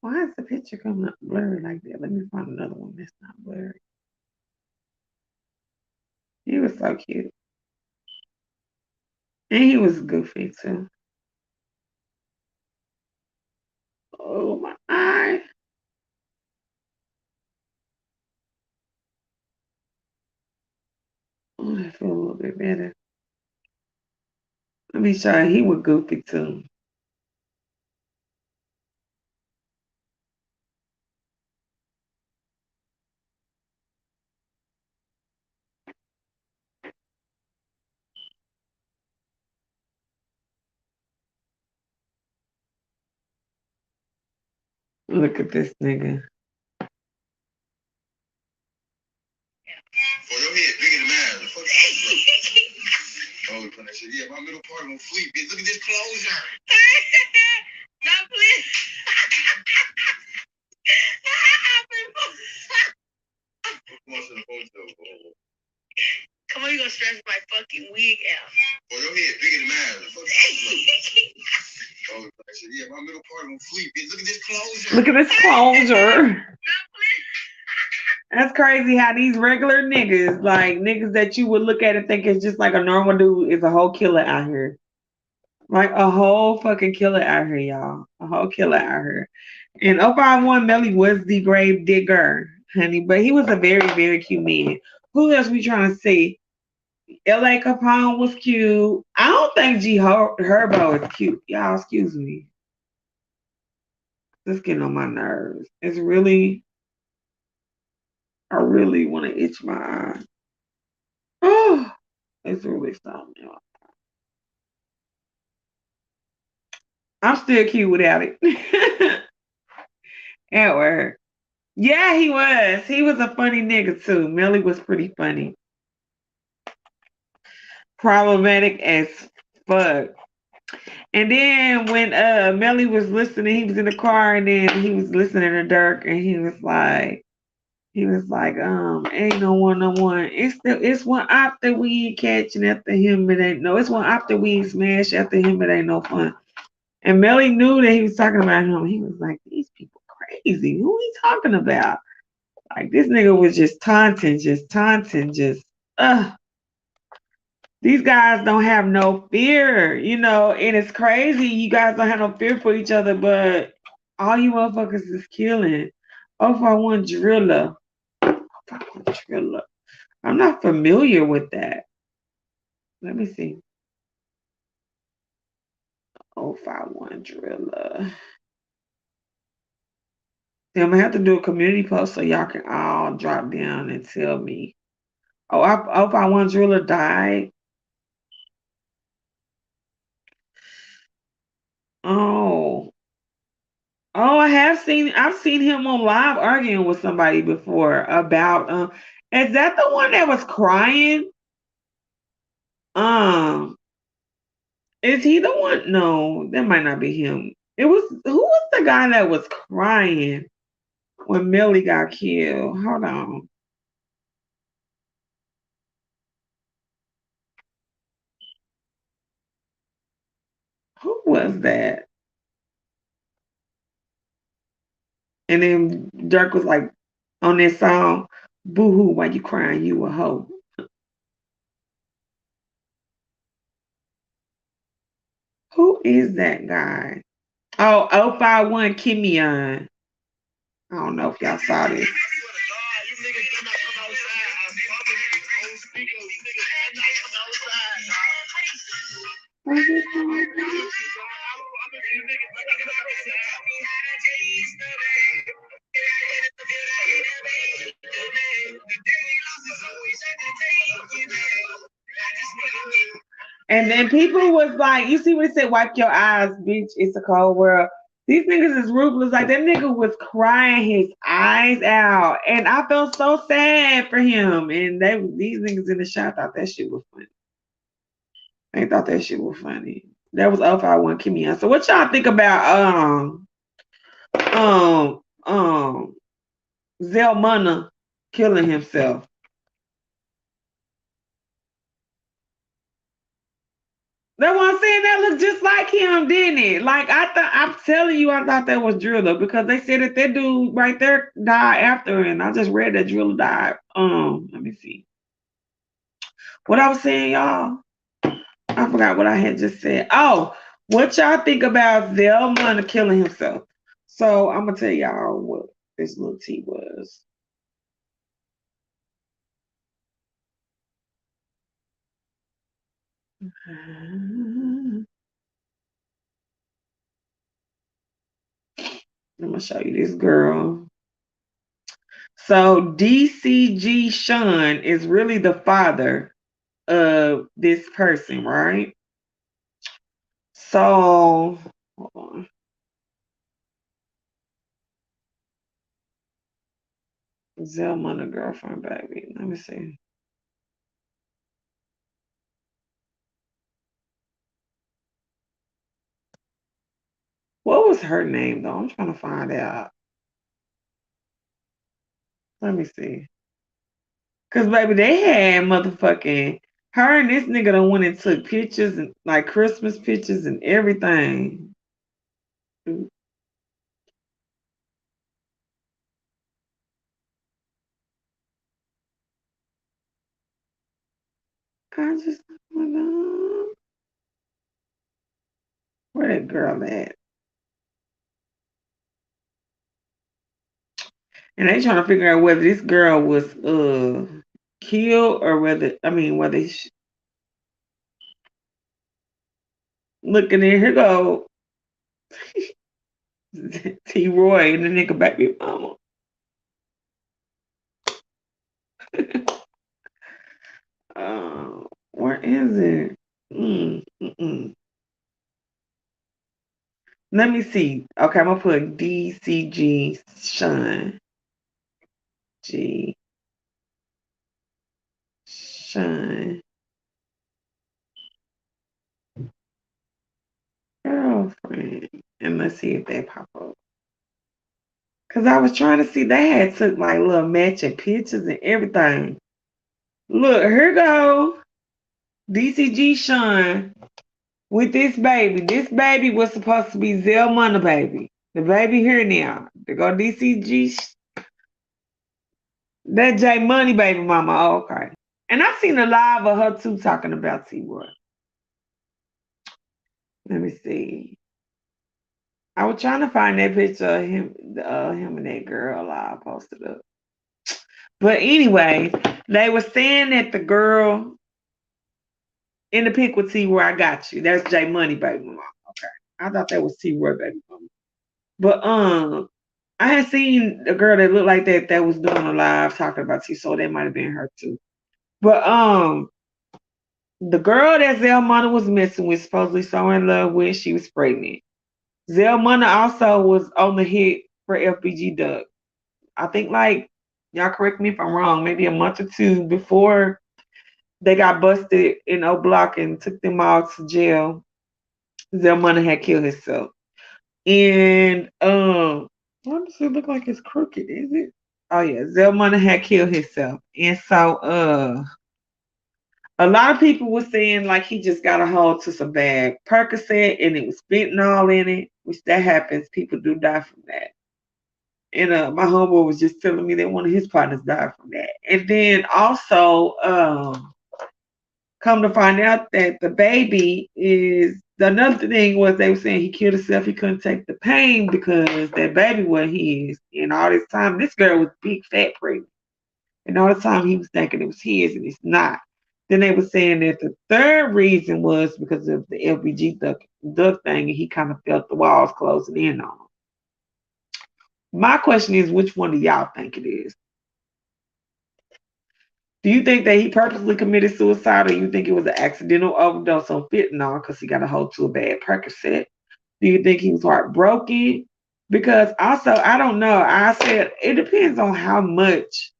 Why is the picture coming up blurry like that? Let me find another one that's not blurry. He was so cute. And he was goofy too. Oh, my eye. Oh, I feel a little bit better. Let me show you. He was goofy too. Look at this nigga. For your head bigger than mine. The fuck oh, put that shit. Yeah, my middle part gonna fleet, bitch. Look at this closure. Not please. Come on, you gonna stretch my fucking wig out. For your head bigger than mine. The fuck oh, put that shit. Yeah, my middle part gonna fleet, bitch. Look at this closure. Look at this closure. That's crazy how these regular niggas, like niggas that you would look at and think is just like a normal dude, is a whole killer out here. Like a whole fucking killer out here, y'all. A whole killer out here. And 051 Melly was the grave digger, honey. But he was a very, very cute man. Who else we trying to see? L.A. Capone was cute. I don't think G Herbo is cute. Y'all, excuse me. It's getting on my nerves. It's really, I really want to itch my eye. Oh, it's really something. I'm still cute without it. At work. Yeah, he was. He was a funny nigga too. Melly was pretty funny. Problematic as fuck. And then when Melly was listening, he was in the car and then he was listening to Dirk and he was like, He was like, ain't no one. It's one after we catching after him. It ain't no. It's one after we smash after him. It ain't no fun. And Melly knew that he was talking about him. He was like, these people crazy. Who he talking about? Like this nigga was just taunting, these guys don't have no fear, and it's crazy. You guys don't have no fear for each other, but all you motherfuckers is killing. 051 Driller. 051 Driller. I'm not familiar with that. Let me see. 051 Driller. See, I'm gonna have to do a community post so y'all can all drop down and tell me. Oh, 051 Driller died. Oh. Oh, I've seen him on live arguing with somebody before about is that the one that was crying? Um, is he the one? No, that might not be him. Who was the guy that was crying when Millie got killed? Hold on. Who was that? And then Dirk was like on this song, Boo hoo, why you crying? You a hoe. Who is that guy? Oh, 051 Kimion. I don't know if y'all saw this. And then people was like, you see what it said, wipe your eyes, bitch, it's a cold world. These niggas is ruthless. Like that nigga was crying his eyes out. And I felt so sad for him. And these niggas in the shop thought that shit was funny. They thought that shit was funny. That was 051 Kimmy. So what y'all think about Zelmana killing himself? That's what I'm saying. That looked just like him, didn't it? Like I'm telling you, I thought that was Driller because they said that dude right there died after, and I just read that Driller died. Let me see what I was saying, y'all. I forgot what I had just said. Oh, what y'all think about Zelmana killing himself? So I'm gonna tell y'all what this little T was. I'm gonna show you this girl. So DCG Sean is really the father of this person, right? So hold on. Zelma, girlfriend, baby. Let me see. What was her name though? I'm trying to find out. Let me see. Cause baby, they had motherfucking her and this nigga done went and took pictures and like Christmas pictures and everything. I just where that girl at? And they trying to figure out whether this girl was killed or whether looking in here go T Roy and the nigga baby mama. Where is it? Let me see. Okay, I'm gonna put DCG Shun. G Shun. Girlfriend. And let's see if they pop up. Cause I was trying to see they had took like little matching pictures and everything. Look, here go DCG Sean with this baby. This baby was supposed to be Zell Money baby. The baby here now. They go DCG. That J Money baby mama. Oh, okay. And I seen a live of her too talking about T-Roy. Let me see. I was trying to find that picture of him and that girl I posted up. But anyway, they were saying that the girl in the pic with T where I got you. That's J Money baby mama. Okay. I thought that was T Roy baby mama. But I had seen a girl that looked like that was doing a live talking about T, so that might have been her too. But the girl that Zell Money was messing with, supposedly so in love with, she was pregnant. Zell Money also was on the hit for FBG Duck. I think like y'all correct me if I'm wrong, maybe a month or two before they got busted in O Block and took them all to jail. Zell Money had killed himself. And why does it look like it's crooked, is it? Oh yeah, Zell Money had killed himself. And so a lot of people were saying like he just got a hold to some bad Percocet and it was fentanyl in it, which that happens. People do die from that. And my homeboy was just telling me that one of his partners died from that. And then also, come to find out that the baby is another thing was they were saying he killed himself. He couldn't take the pain because that baby was his. And all this time, this girl was big fat pregnant. And all the time he was thinking it was his and it's not. Then they were saying that the third reason was because of the LBG duck thing, and he kind of felt the walls closing in on him. My question is, which one do y'all think it is? Do you think that he purposely committed suicide, or you think it was an accidental overdose on fentanyl because he got a hold to a bad Percocet? Do you think he was heartbroken? Because also, I don't know. I said it depends on how much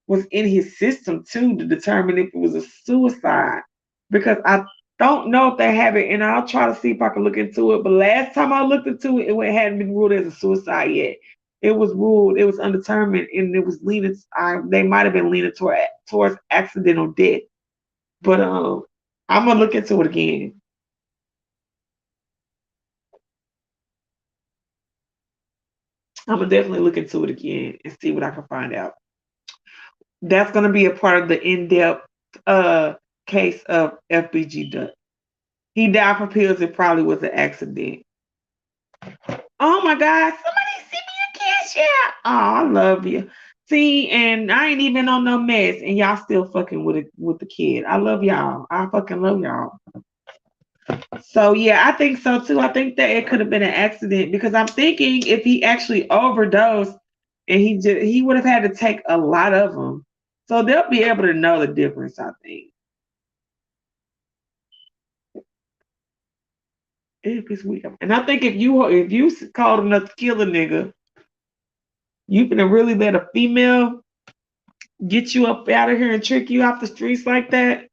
was in his system too to determine if it was a suicide. Because I don't know if they have it, and I'll try to see if I can look into it. But last time I looked into it, it hadn't been ruled as a suicide yet. It was ruled, it was undetermined, and it was leaning. They might have been leaning towards accidental death. But I'm gonna look into it again. I'm gonna definitely look into it again and see what I can find out. That's gonna be a part of the in-depth case of FBG Duck. He died from pills. It probably was an accident. Oh my God! Somebody send me a cash out. Oh, I love you. See, and I ain't even on no mess, and y'all still fucking with the kid. I love y'all. I fucking love y'all. So yeah, I think so too. I think that it could have been an accident because I'm thinking if he actually overdosed and he would have had to take a lot of them, so they'll be able to know the difference. I think. If it's weird. And I think if you called enough to kill a nigga, you can really let a female get you up out of here and trick you off the streets like that.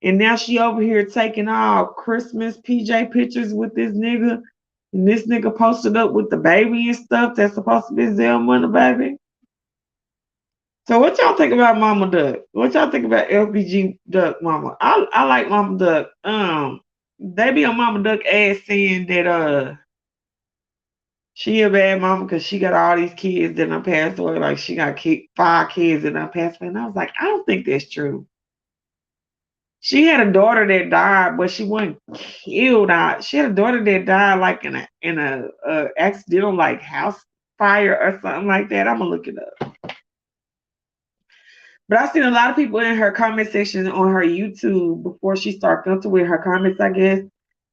And now she over here taking all Christmas PJ pictures with this nigga. And this nigga posted up with the baby and stuff that's supposed to be Zell Money baby. So what y'all think about Mama Duck? What y'all think about LBG Duck Mama? I like Mama Duck. They be on Mama Duck ass saying that she a bad mama because she got all these kids that done passed away. Like she got 5 kids that done passed away. And I was like, I don't think that's true. She had a daughter that died, but she wasn't killed out. She had a daughter that died like in a accidental like house fire or something like that. I'm gonna look it up. But I've seen a lot of people in her comment section on her YouTube before she started filtering with her comments, I guess,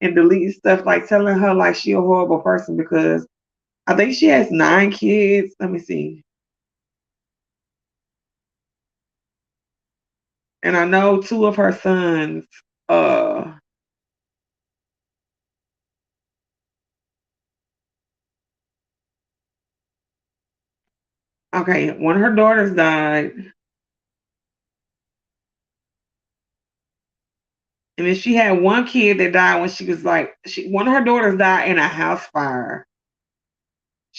and deleting stuff like telling her like she a horrible person because I think she has 9 kids. Let me see. And I know 2 of her sons, okay, one of her daughters died. And then she had one kid that died when she was like, one of her daughters died in a house fire.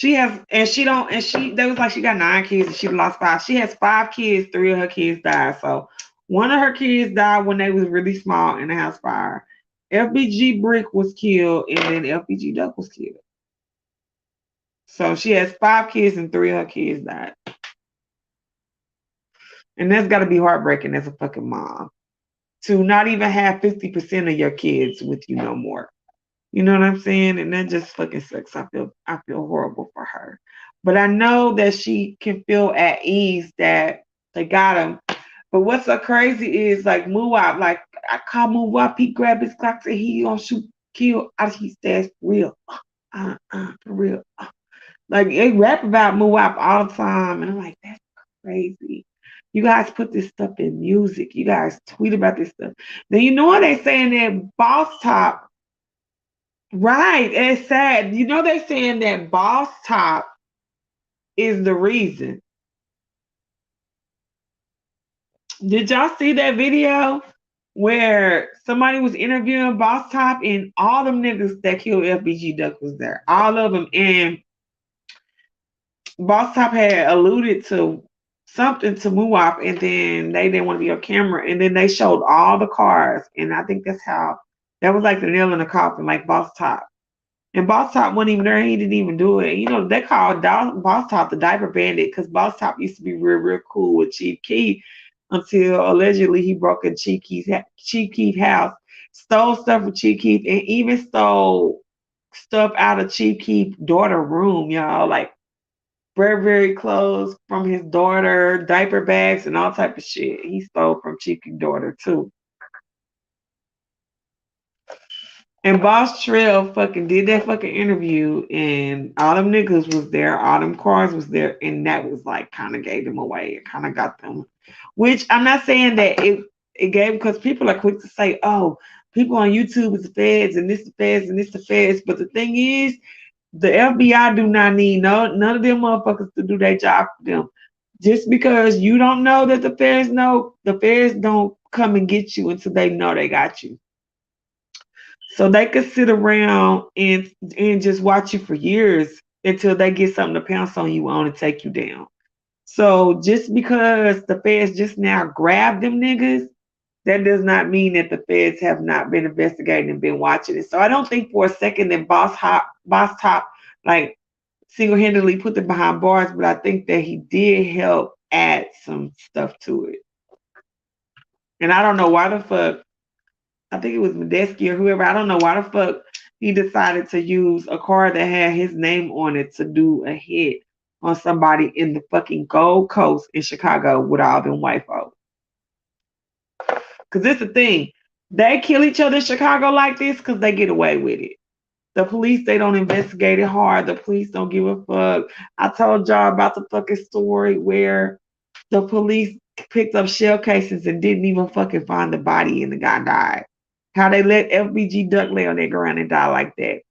She has, and she don't, and she, they was like, she got 9 kids and she lost 5. She has 5 kids, 3 of her kids died. So one of her kids died when they was really small in the house fire. FBG Brick was killed and then FBG Duck was killed. So she has 5 kids and 3 of her kids died. And that's gotta be heartbreaking as a fucking mom. To not even have 50% of your kids with you no more. You know what I'm saying? And that just fucking sucks. I feel horrible for her. But I know that she can feel at ease that they got him. But what's so crazy is like Muwap, like I call Muwap, he grabbed his Glock and he gonna shoot, kill. He says for real. For real. Like they rap about Muwap all the time. And I'm like, that's crazy. You guys put this stuff in music. You guys tweet about this stuff. Then you know what they saying that Boss Top. Right, it's sad. You know they're saying that Boss Top is the reason. Did y'all see that video where somebody was interviewing Boss Top and all them niggas that killed FBG Duck was there? All of them. And Boss Top had alluded to something to Muwap and then they didn't want to be on camera. And then they showed all the cars. And I think that's how, that was like the nail in the coffin, like Boss Top. And Boss Top wasn't even there. He didn't even do it. You know, they called Boss Top the diaper bandit because Boss Top used to be real, real cool with Chief Keef until allegedly he broke in Chief Keef's house, stole stuff from Chief Keef, and even stole stuff out of Chief Keef's daughter's room, y'all. Like very, very clothes from his daughter, diaper bags, and all type of shit. He stole from Chief Keef's daughter too. And Boss Trail fucking did that fucking interview, and all them niggas was there, all them cars was there, and that was like kind of gave them away. It kind of got them. Which I'm not saying that it gave, because people are quick to say, oh, people on YouTube is the feds, and this the feds, and this the feds. But the thing is, the FBI do not need none of them motherfuckers to do their job for them. Just because you don't know that the feds know, the feds don't come and get you until they know they got you. So they could sit around and just watch you for years until they get something to pounce on you on and take you down. So just because the feds just now grabbed them niggas, that does not mean that the feds have not been investigating and been watching it. So I don't think for a second that Boss Top like single-handedly put them behind bars, but I think that he did help add some stuff to it. And I don't know why the fuck, I think it was Medeski or whoever. I don't know why the fuck he decided to use a car that had his name on it to do a hit on somebody in the fucking Gold Coast in Chicago with all them white folks. Because it's the thing. They kill each other in Chicago like this because they get away with it. The police, they don't investigate it hard. The police don't give a fuck. I told y'all about the fucking story where the police picked up shell casings and didn't even fucking find the body and the guy died. How they let FBG Duck lay on their ground and die like that.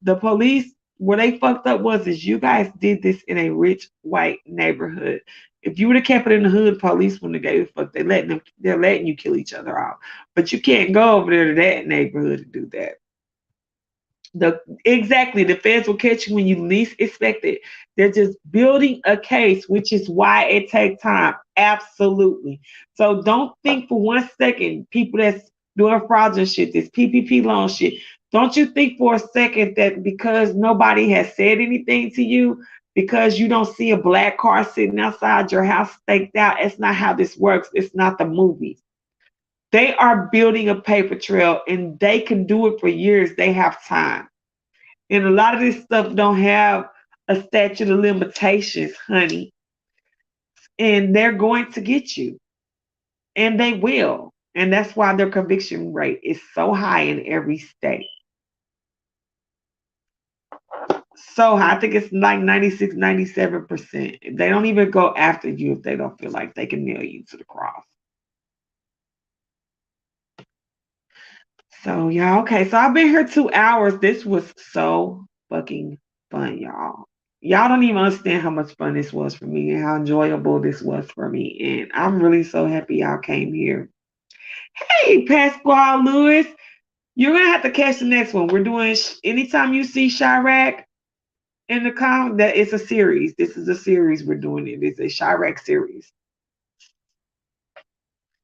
The police, where they fucked up was is you guys did this in a rich white neighborhood. If you would have kept it in the hood, police wouldn't have gave a fuck. They're letting you kill each other off. But you can't go over there to that neighborhood to do that. Exactly, the feds will catch you when you least expect it. They're just building a case, which is why it takes time. Absolutely. So don't think for 1 second, people that's doing fraudulent shit, this PPP loan shit, don't you think for a second that because nobody has said anything to you, because you don't see a black car sitting outside your house staked out, it's not how this works. It's not the movies. They are building a paper trail and they can do it for years. They have time. And a lot of this stuff don't have a statute of limitations, honey. And they're going to get you. And they will. And that's why their conviction rate is so high in every state. So high. I think it's like 96, 97%. They don't even go after you if they don't feel like they can nail you to the cross. So, y'all, okay. So I've been here 2 hours. This was so fucking fun, y'all. Y'all don't even understand how much fun this was for me and how enjoyable this was for me. And I'm really so happy y'all came here. Hey, Pasquale Lewis, you're going to have to catch the next one. We're doing anytime you see Chiraq in the comment that it's a series. This is a series we're doing. It's a Chiraq series.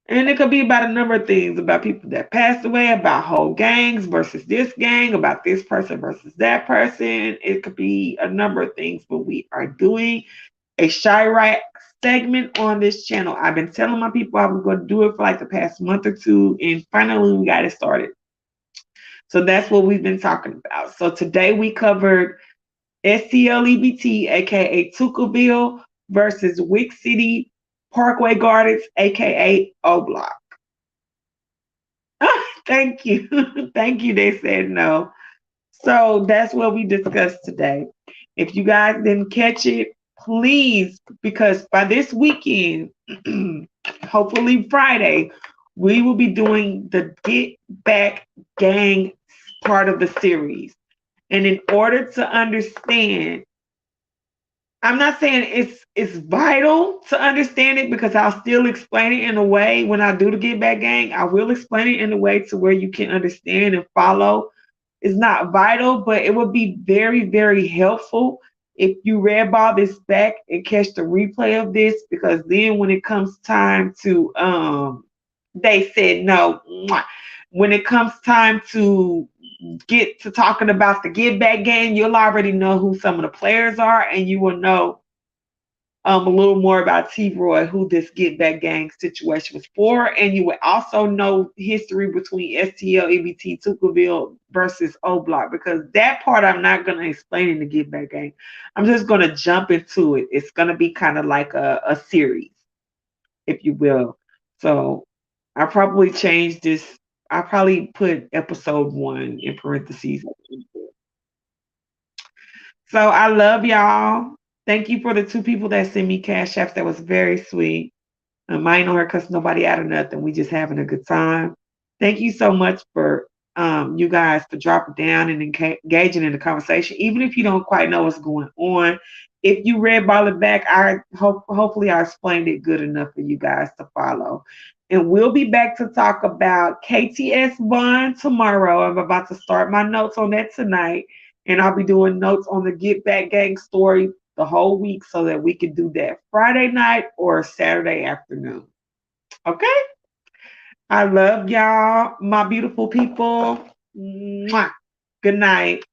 And it could be about a number of things, about people that passed away, about whole gangs versus this gang, about this person versus that person. It could be a number of things, but we are doing a Chiraq segment on this channel. I've been telling my people I was going to do it for like the past month or two, and finally we got it started. So that's what we've been talking about. So today we covered STLEBT, aka Tucaville, versus Wick City Parkway Gardens, aka O Block. Thank you. Thank you. They said no. So that's what we discussed today. If you guys didn't catch it, please, because by this weekend, hopefully Friday, we will be doing the Get Back Gang part of the series. And in order to understand, I'm not saying it's vital to understand it, because I'll still explain it in a way when I do the Get Back Gang. I will explain it in a way to where you can understand and follow. It's not vital, but it would be very, very helpful if you red ball this back and catch the replay of this, because then when it comes time to they said no. When it comes time to get to talking about the Get Back Gang, you'll already know who some of the players are, and you will know a little more about T-Roy, who this Get Back Gang situation was for, and you will also know history between STL, EBT, Tucaville versus O Block, because that part I'm not going to explain in the Get Back Gang. I'm just going to jump into it. It's going to be kind of like a series, if you will. So I probably changed this. I probably put episode 1 in parentheses. So I love y'all. Thank you for the 2 people that sent me cash apps. That was very sweet. I ain't on her because nobody out of nothing. We just having a good time. Thank you so much for you guys for dropping down and engaging in the conversation, even if you don't quite know what's going on. If you red ball it back, hopefully I explained it good enough for you guys to follow. And we'll be back to talk about KTS Bond tomorrow. I'm about to start my notes on that tonight. And I'll be doing notes on the Get Back Gang story the whole week so that we can do that Friday night or Saturday afternoon. Okay? I love y'all, my beautiful people. Mwah. Good night.